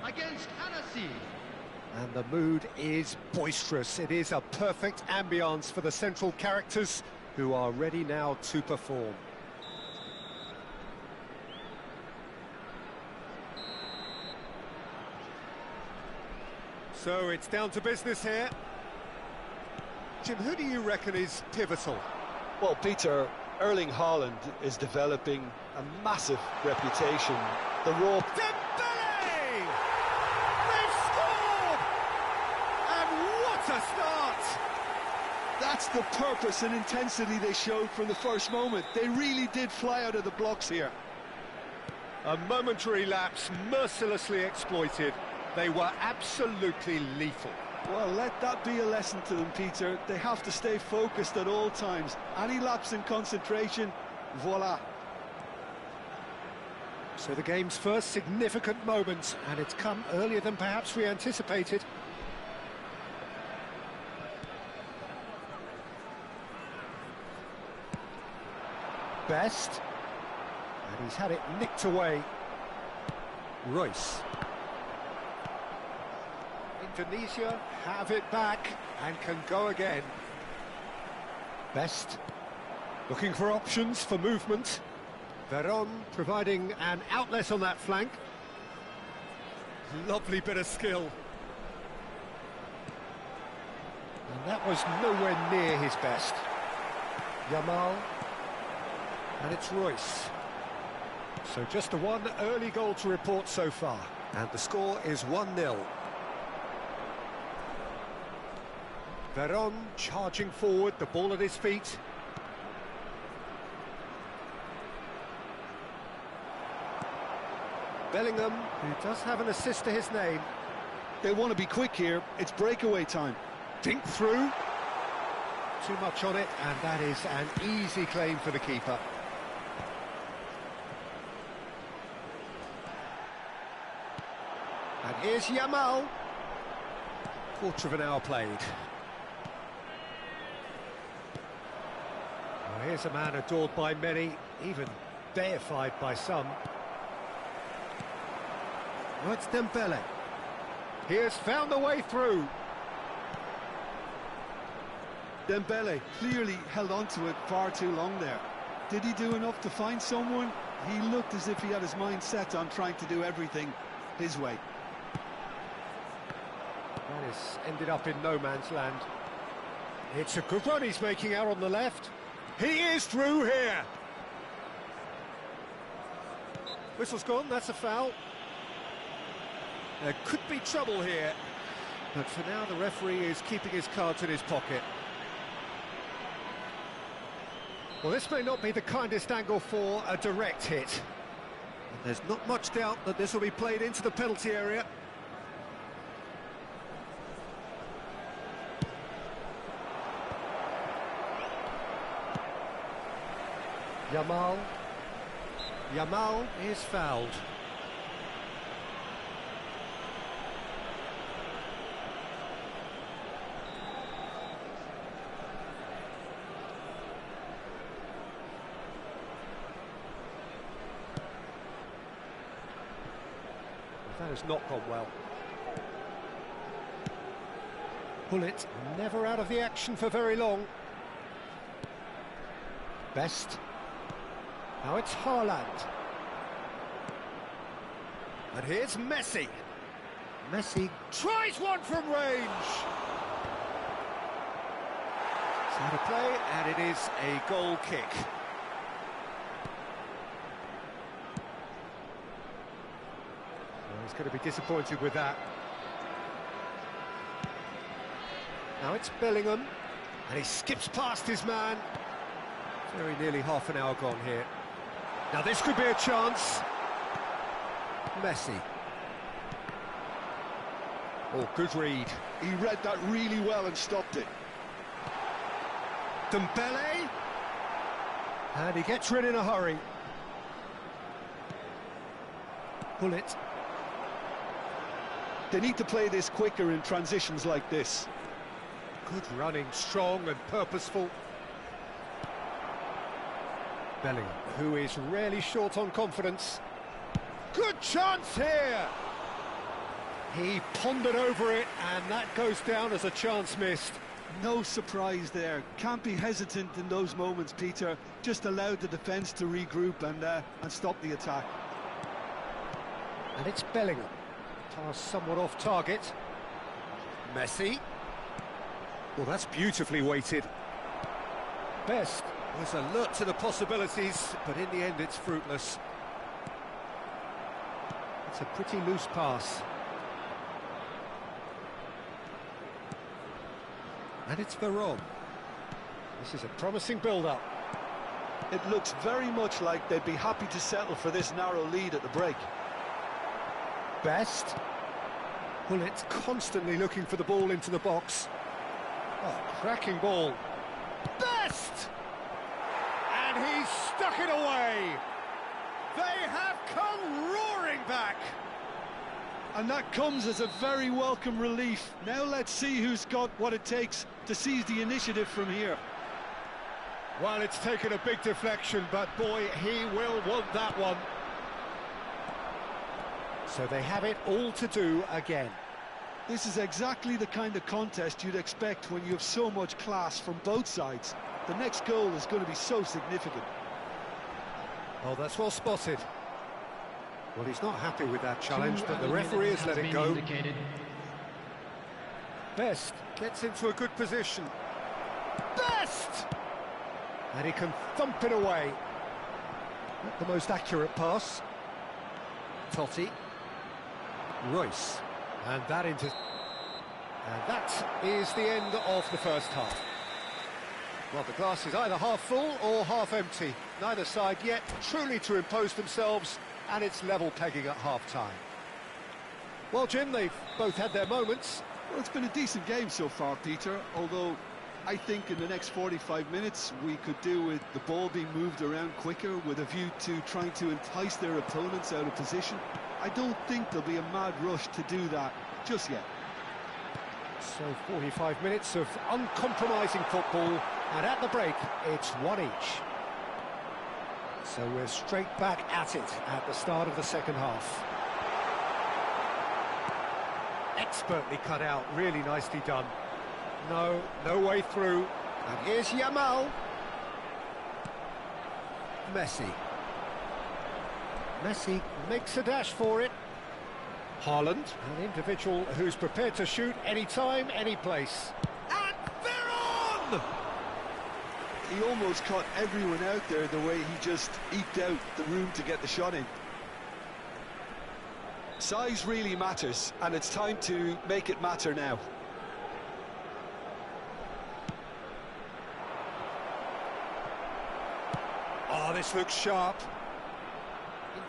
Against Annecy. And the mood is boisterous. It is a perfect ambience for the central characters who are ready now to perform. So it's down to business here. Jim, who do you reckon is pivotal? Well, Peter, Erling Haaland is developing a massive reputation. The raw... Dembele! They've scored! And what a start! That's the purpose and intensity they showed from the first moment. They really did fly out of the blocks here. A momentary lapse mercilessly exploited. They were absolutely lethal. Well, let that be a lesson to them, Peter. They have to stay focused at all times. Any lapse in concentration, voila. So the game's first significant moment, and it's come earlier than perhaps we anticipated. Best. And he's had it nicked away. Royce. Indonesia have it back and can go again. Best. Looking for options for movement. Veron providing an outlet on that flank. Lovely bit of skill. And that was nowhere near his best. Yamal. And it's Royce. So just the one early goal to report so far. And the score is 1-0. Veron charging forward, the ball at his feet. Bellingham, who does have an assist to his name. They want to be quick here. It's breakaway time. Dink through. Too much on it, and that is an easy claim for the keeper. And here's Yamal. Quarter of an hour played. Well, here's a man adored by many, even deified by some. Oh, it's Dembele. He has found the way through. Dembele clearly held on to it far too long there. Did he do enough to find someone? He looked as if he had his mind set on trying to do everything his way. That has ended up in no man's land. It's a good run he's making out on the left. He is through here. Whistle's gone, that's a foul. There could be trouble here, but for now the referee is keeping his cards in his pocket. Well, this may not be the kindest angle for a direct hit. And there's not much doubt that this will be played into the penalty area. Yamal is fouled. That has not gone well. Bullet never out of the action for very long. Best. Now it's Haaland. And here's Messi. Messi tries one from range. It's out of play, and it is a goal kick. Well, he's going to be disappointed with that. Now it's Bellingham, and he skips past his man. Very nearly half an hour gone here. Now this could be a chance. Messi. Oh, good read. He read that really well and stopped it. Dembele. And he gets rid in a hurry. Bullet. They need to play this quicker in transitions like this. Good running, strong and purposeful. Bellingham, who is rarely short on confidence. Good chance here! He pondered over it, and that goes down as a chance missed. No surprise there. Can't be hesitant in those moments, Peter. Just allowed the defence to regroup and stop the attack. And it's Bellingham. Pass somewhat off target. Messi. Well, that's beautifully weighted. Best was alert to the possibilities, but in the end it's fruitless. It's a pretty loose pass. And it's Veron. This is a promising build-up. It looks very much like they'd be happy to settle for this narrow lead at the break. Best. Well, it's constantly looking for the ball into the box. Oh, cracking ball. Best! And he's stuck it away. They have come roaring back. And that comes as a very welcome relief. Now let's see who's got what it takes to seize the initiative from here. Well, it's taken a big deflection, but boy, he will want that one. So they have it all to do again. This is exactly the kind of contest you'd expect when you have so much class from both sides. The next goal is going to be so significant. Oh, that's well spotted. Well, he's not happy with that challenge, but the referee has let it go. Best gets into a good position. Best! And he can thump it away. Not the most accurate pass. Totti. Royce. And that is the end of the first half. Well, the glass is either half full or half empty. Neither side yet truly to impose themselves, and it's level pegging at half-time. Well, Jim, they've both had their moments. Well, it's been a decent game so far, Peter, although I think in the next 45 minutes we could do with the ball being moved around quicker with a view to trying to entice their opponents out of position. I don't think there'll be a mad rush to do that just yet. So 45 minutes of uncompromising football, and at the break it's one each. So we're straight back at it at the start of the second half. Expertly cut out, really nicely done. No way through. And here's Yamal. Messi. Messi makes a dash for it. Haaland, an individual who's prepared to shoot anytime, any place. And Veron! He almost caught everyone out there the way he just eked out the room to get the shot in. Size really matters, and it's time to make it matter now. Oh, this looks sharp.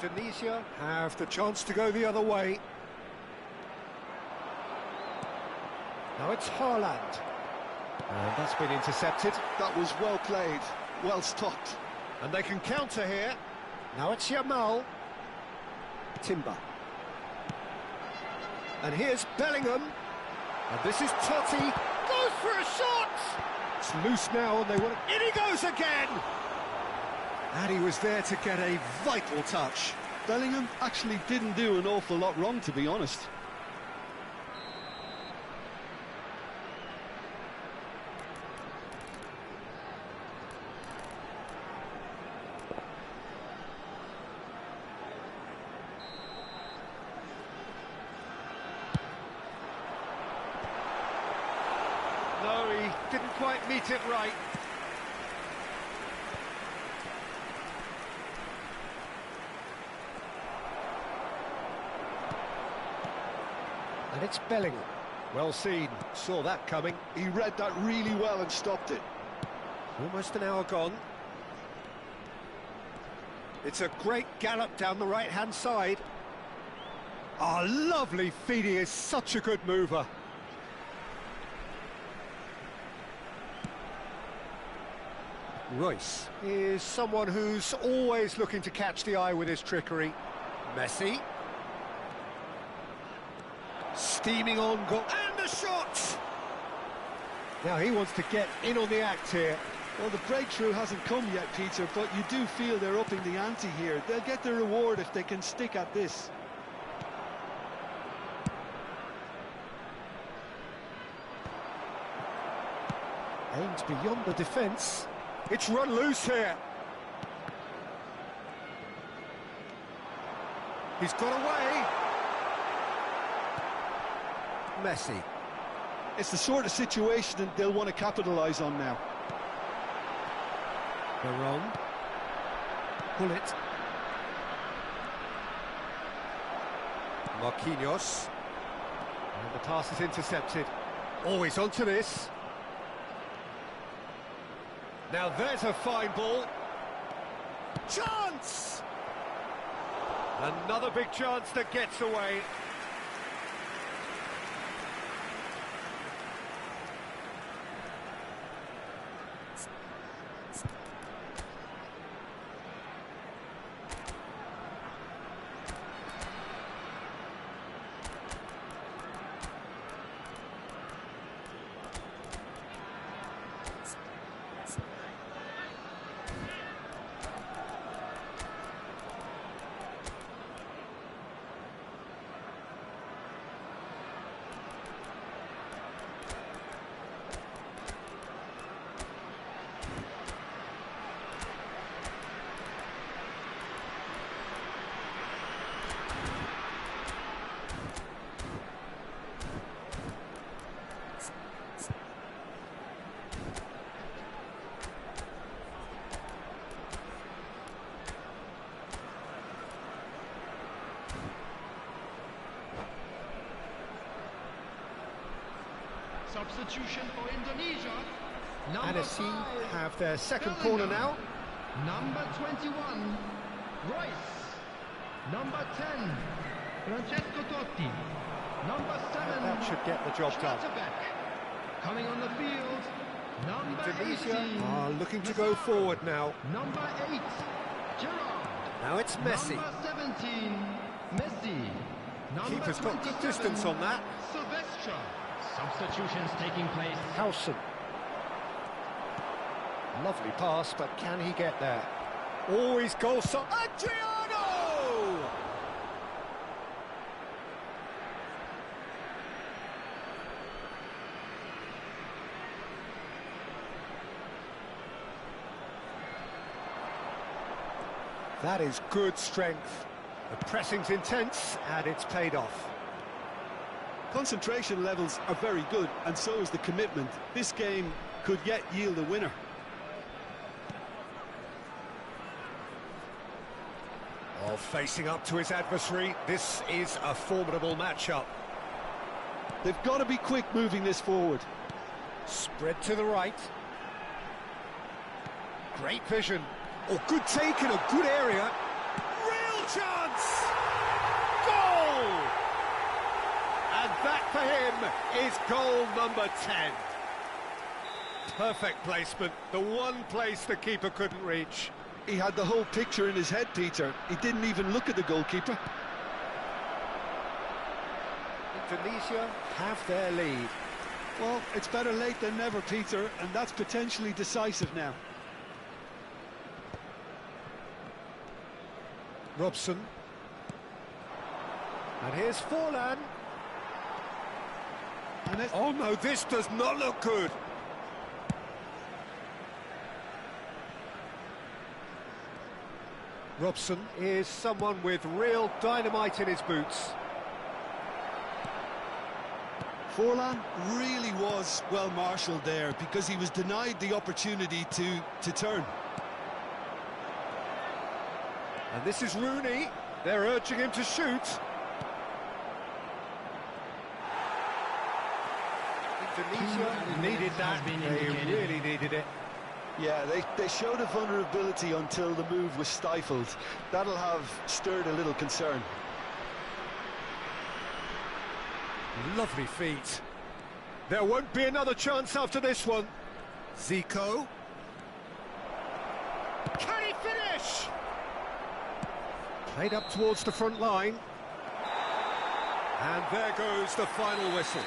Indonesia have the chance to go the other way. Now it's Haaland. And that's been intercepted. That was well played, well stopped. And they can counter here. Now it's Yamal. Timber. And here's Bellingham. And this is Totti. Goes for a shot! It's loose now, and they want it. In he goes again! And he was there to get a vital touch. Bellingham actually didn't do an awful lot wrong, to be honest. No, he didn't quite meet it right. And it's Bellingham. Well seen, saw that coming. He read that really well and stopped it. Almost an hour gone. It's a great gallop down the right-hand side. Oh, lovely feed, he is such a good mover. Royce is someone who's always looking to catch the eye with his trickery. Messi. Steaming on goal, and a shot! Now he wants to get in on the act here. Well, the breakthrough hasn't come yet, Peter, but you do feel they're upping the ante here. They'll get their reward if they can stick at this. Aimed beyond the defence. It's run loose here. He's got away. Messi. It's the sort of situation that they'll want to capitalise on now. Baron. Bullet. Marquinhos. And the pass is intercepted. Always onto this. Now there's a fine ball. Chance! Another big chance that gets away. Substitution for Indonesia. Annecy have their second corner now. Number 21, Royce. Number 10, Francesco Totti. Number 7, That should get the job done. Schlotterbeck. Coming on the field, number Indonesia 18. are looking to go forward now. Number 8, Gerrard. Now it's Messi. Number 17, Messi. Number Keeper's got good 27, distance on that. Silvestre. Substitutions taking place. Howson. Lovely pass, but can he get there? Always goal shot. Adriano! That is good strength. The pressing's intense, and it's paid off. Concentration levels are very good, and so is the commitment. This game could yet yield a winner. Oh, facing up to his adversary, this is a formidable matchup. They've got to be quick moving this forward. Spread to the right. Great vision. Oh, good take in a good area. Real chance! Goal! And that for him is goal number 10. Perfect placement, the one place the keeper couldn't reach. He had the whole picture in his head, Peter. He didn't even look at the goalkeeper. Indonesia have their lead. Well, it's better late than never, Peter, and that's potentially decisive now. Robson. And here's Forlan. And oh no, this does not look good. Robson is someone with real dynamite in his boots. Forlan really was well marshalled there because he was denied the opportunity to turn. And this is Rooney. They're urging him to shoot. Indonesia needed that. They really needed it. Yeah, they showed a vulnerability until the move was stifled. That'll have stirred a little concern. Lovely feet. There won't be another chance after this one. Zico. Can he finish? Played up towards the front line. And there goes the final whistle.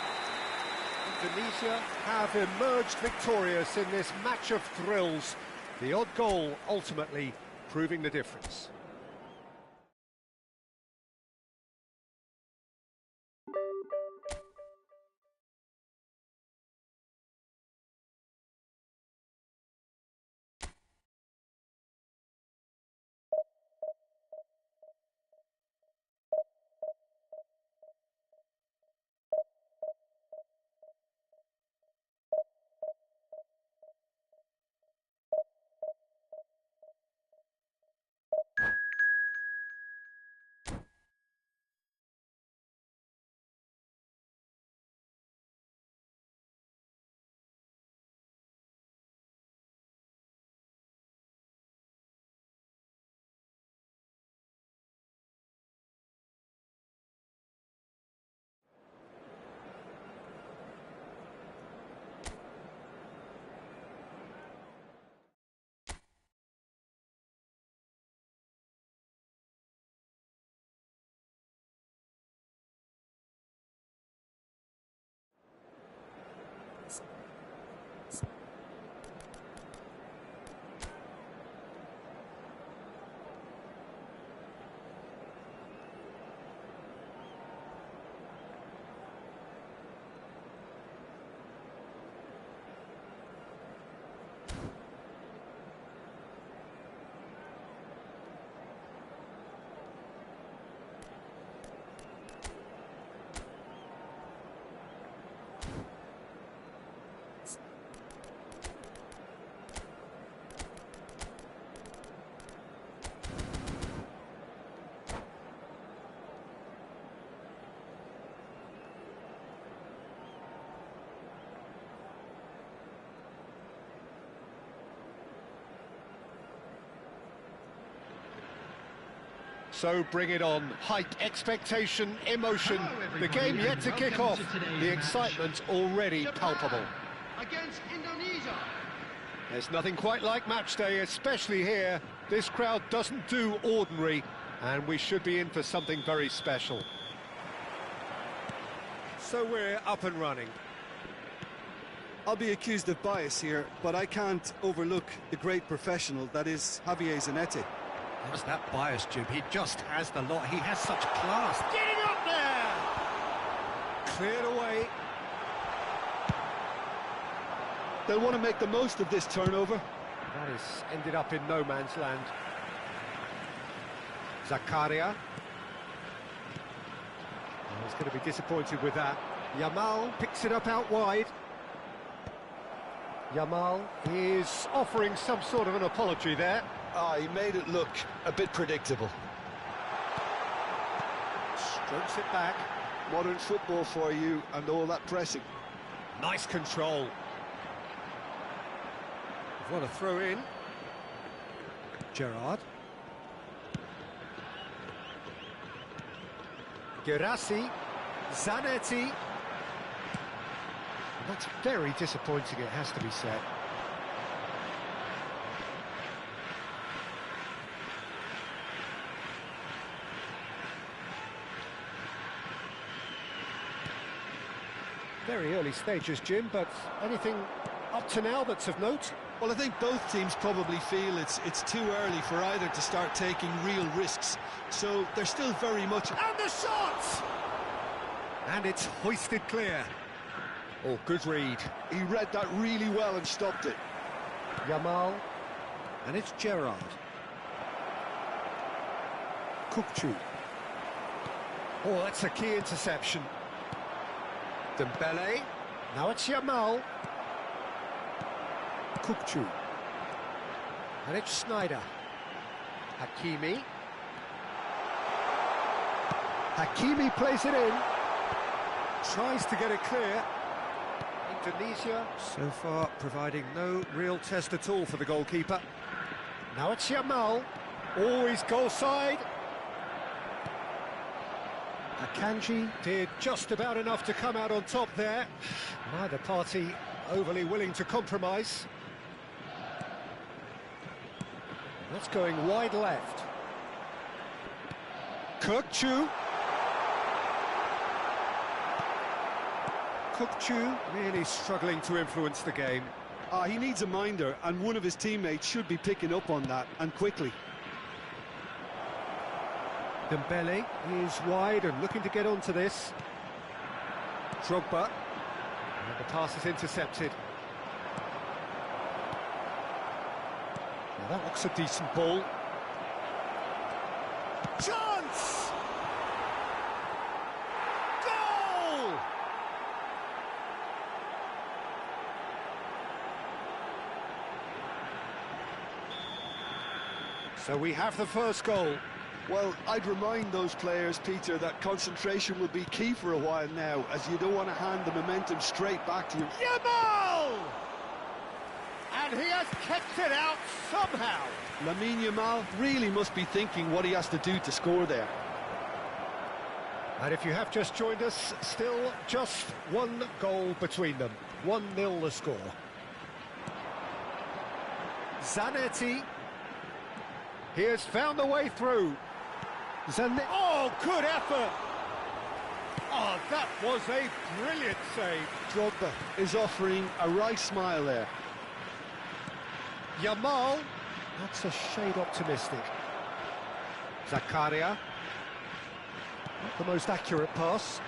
Indonesia have emerged victorious in this match of thrills. The odd goal ultimately proving the difference. So bring it on. Hype, expectation, emotion. The game yet to kick off. The excitement already palpable. Against Indonesia. There's nothing quite like match day, especially here. This crowd doesn't do ordinary, and we should be in for something very special. So we're up and running. I'll be accused of bias here, but I can't overlook the great professional that is Javier Zanetti. How's that bias, Jim? He just has the lot. He has such class. Getting up there! Cleared away. They'll want to make the most of this turnover. That has ended up in no man's land. Zakaria. Oh, he's going to be disappointed with that. Yamal picks it up out wide. Yamal is offering some sort of an apology there. Ah, he made it look a bit predictable. Strokes it back. Modern football for you and all that pressing. Nice control. We've got a throw in. Gerrard. Gerassi. Zanetti. That's very disappointing, it has to be said. Very early stages, Jim, but anything up to now that's of note? Well, I think both teams probably feel it's too early for either to start taking real risks. So they're still very much... And the shot! And it's hoisted clear. Oh, good read. He read that really well and stopped it. Yamal. And it's Gerrard. Kukçu. Oh, that's a key interception. Dembele. Now it's Yamal. Kukçu. And it's Snyder. Hakimi. Hakimi plays it in. Tries to get it clear. Indonesia, so far, providing no real test at all for the goalkeeper. Now it's Yamal. Always goal side. Akanji did just about enough to come out on top there. Neither party overly willing to compromise. That's going wide left. Chu really struggling to influence the game. He needs a minder, and one of his teammates should be picking up on that, and quickly. Dembele is wide and looking to get onto this. Drogba. And the pass is intercepted. Well, that looks a decent ball. Chance! Goal! So we have the first goal. Well, I'd remind those players, Peter, that concentration will be key for a while now, as you don't want to hand the momentum straight back to you. Yamal! And he has kept it out somehow. Lamine Yamal really must be thinking what he has to do to score there. And if you have just joined us, still just one goal between them. 1-0 the score. Zanetti. He has found the way through. Oh, good effort! Oh, that was a brilliant save. Drogba is offering a right smile there. Yamal, that's a shade optimistic. Zakaria, not the most accurate pass.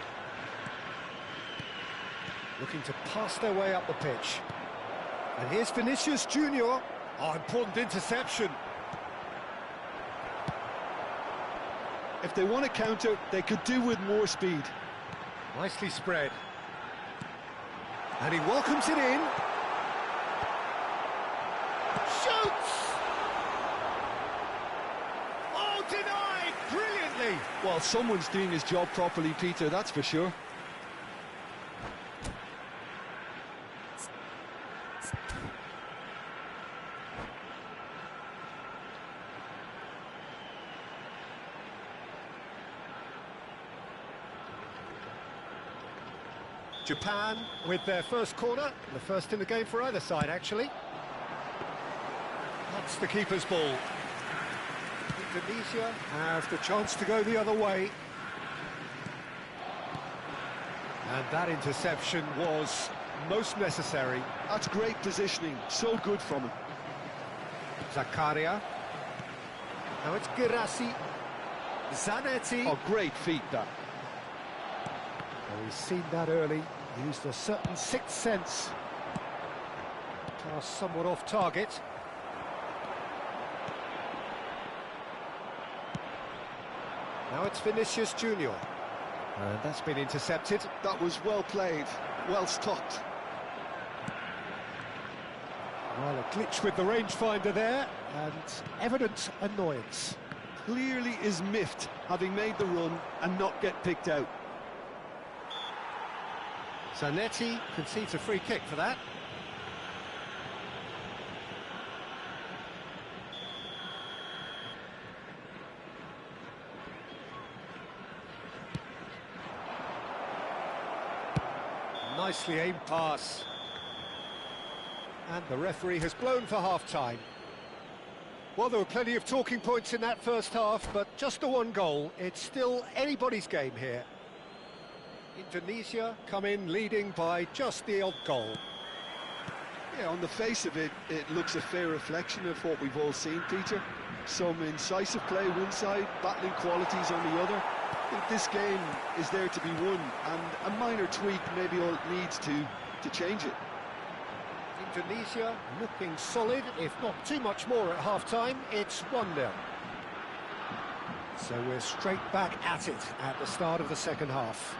Looking to pass their way up the pitch. And here's Vinicius Junior. Oh, important interception. If they want to counter, they could do with more speed. Nicely spread. And he welcomes it in. Shoots! Oh, denied! Brilliantly! Well, someone's doing his job properly, Peter, that's for sure. Japan with their first corner, the first in the game for either side, actually. That's the keeper's ball. Indonesia have the chance to go the other way. And that interception was most necessary. That's great positioning, so good from him. Zakaria. Now it's Girassi. Zanetti. Oh, great feat, that. Well, he's seen that early, used a certain sixth sense. Pass somewhat off target. Now it's Vinicius Junior. And that's been intercepted. That was well played, well stopped. Well, a glitch with the rangefinder there, and evident annoyance. Clearly is miffed, having made the run and not get picked out. Zanetti concedes a free kick for that. Nicely aimed pass. And the referee has blown for half-time. Well, there were plenty of talking points in that first half, but just the one goal. It's still anybody's game here. Indonesia come in leading by just the odd goal. Yeah, on the face of it, it looks a fair reflection of what we've all seen, Peter. Some incisive play one side, battling qualities on the other. I think this game is there to be won, and a minor tweak maybe all it needs to change it. Indonesia looking solid, if not too much more at half-time. It's 1-0. So we're straight back at it at the start of the second half.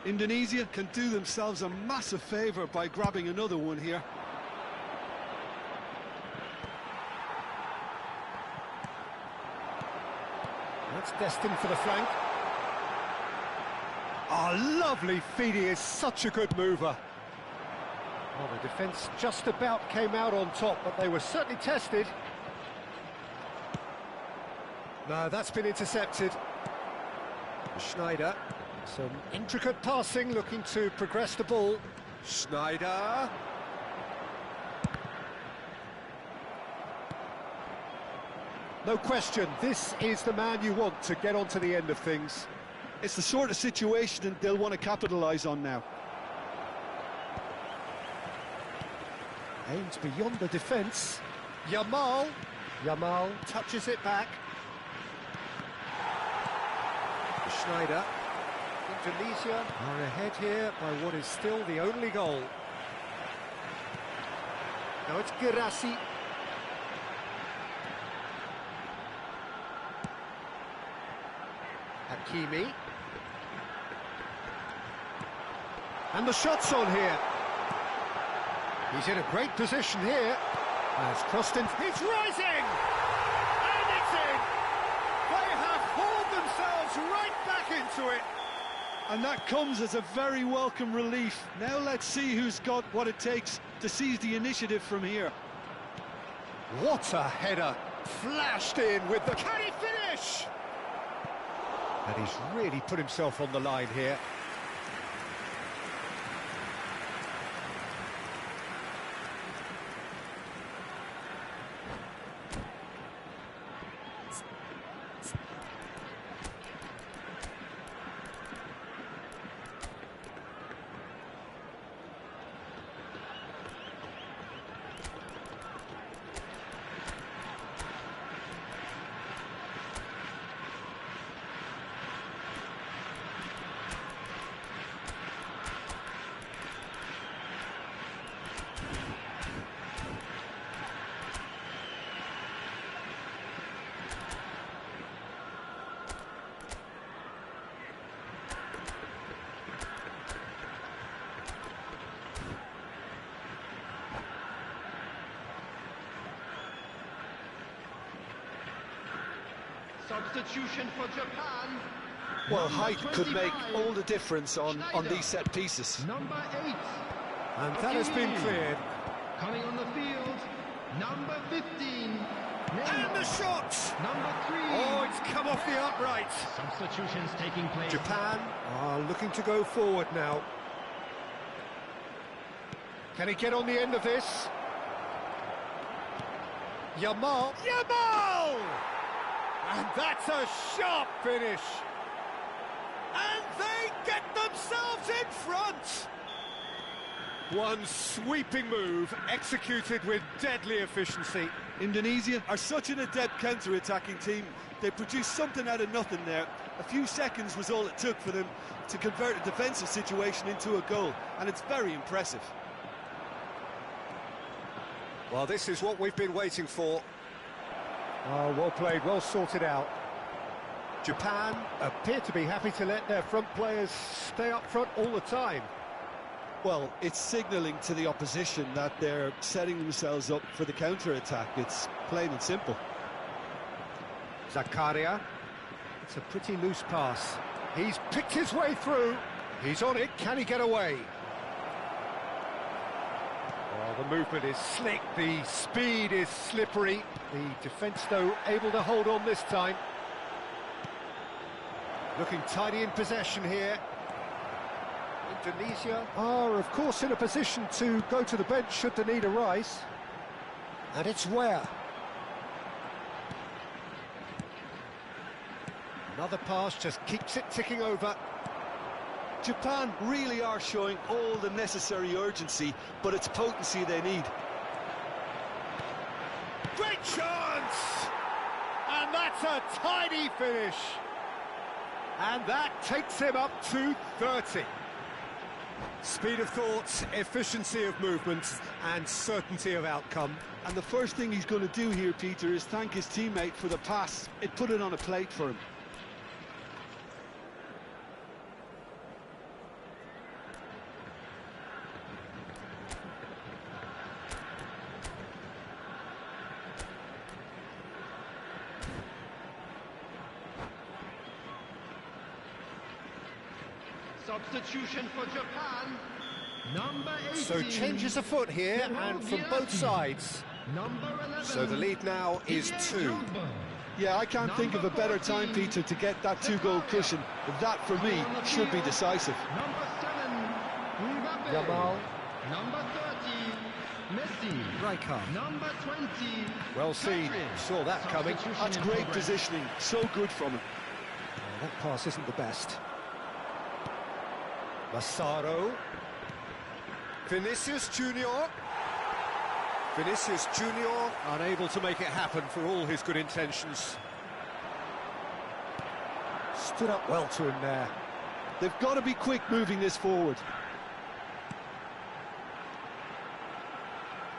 Indonesia can do themselves a massive favour by grabbing another one here. That's destined for the flank. Oh, lovely feed. He is such a good mover. Well, the defence just about came out on top, but they were certainly tested. No, that's been intercepted. Schneider. Some intricate passing, looking to progress the ball. Schneider. No question, this is the man you want to get onto the end of things. It's the sort of situation they'll want to capitalise on now. Aims beyond the defence. Yamal touches it back. Schneider. Indonesia are ahead here by what is still the only goal. Now it's Girassi. Hakimi. And the shot's on here. He's in a great position here. Has crossed in. He's rising! And it's in! They have hauled themselves right back into it. And that comes as a very welcome relief. Now let's see who's got what it takes to seize the initiative from here. What a header! Flashed in with the... Can he finish? And he's really put himself on the line here. Substitution for Japan. Well, height could make all the difference on these set pieces. Number 8. And that has been cleared. Coming on the field, number 15. And the shot! Number 3. Oh, it's come off the upright. Substitutions taking place. Japan are looking to go forward now. Can he get on the end of this? Yamal! And that's a sharp finish. And they get themselves in front. One sweeping move, executed with deadly efficiency. Indonesia are such an adept counter-attacking team. They produced something out of nothing there. A few seconds was all it took for them to convert a defensive situation into a goal, and it's very impressive. Well, this is what we've been waiting for. Oh, well played, well sorted out. Japan appear to be happy to let their front players stay up front all the time. Well, it's signalling to the opposition that they're setting themselves up for the counter-attack. It's plain and simple. Zakaria. It's a pretty loose pass. He's picked his way through. He's on it. Can he get away? Oh, the movement is slick. The speed is slippery. The defence, though, able to hold on this time. Looking tidy in possession here. Indonesia are, of course, in a position to go to the bench should the need arise. And it's where? Another pass just keeps it ticking over. Japan really are showing all the necessary urgency, but it's potency they need. Great chance! And that's a tidy finish. And that takes him up to 30. Speed of thought, efficiency of movement, and certainty of outcome. And the first thing he's going to do here, Peter, is thank his teammate for the pass. It put it on a plate for him. Substitution for Japan. Number 18. So changes afoot here, and from both sides. Number 11. So the lead now is 2. Yeah, I can't think of a better time, Peter, to get that 2-goal cushion. That, for me, should be decisive. Number 7. Mbappe. Yamal. Number 30. Messi. Rijkaard. Number 20. Well seen. Saw that coming. That's great positioning. So good from him. Oh, that pass isn't the best. Massaro. Vinicius Junior. Vinicius Junior unable to make it happen for all his good intentions. Stood up well to him there. They've got to be quick moving this forward.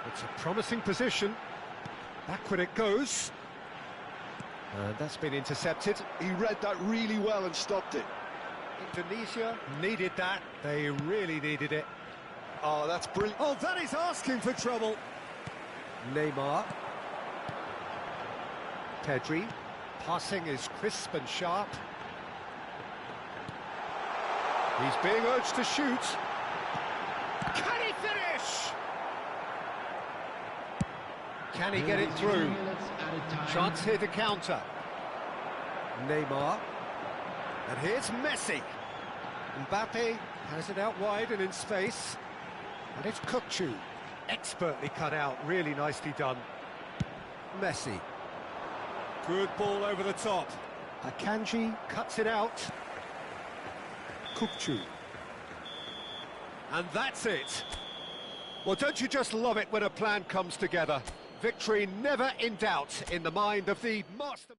It's a promising position. Backward it goes. And that's been intercepted. He read that really well and stopped it. Indonesia needed that. They really needed it. Oh, that's brilliant. Oh, that is asking for trouble. Neymar. Pedri. Passing is crisp and sharp. He's being urged to shoot. Can he finish? Can he get it through? Chance here to counter. Neymar. And here's Messi. Mbappe has it out wide and in space. And it's Kukçu. Expertly cut out, really nicely done. Messi. Good ball over the top. Akanji cuts it out. Kukçu. And that's it. Well, don't you just love it when a plan comes together? Victory never in doubt in the mind of the master.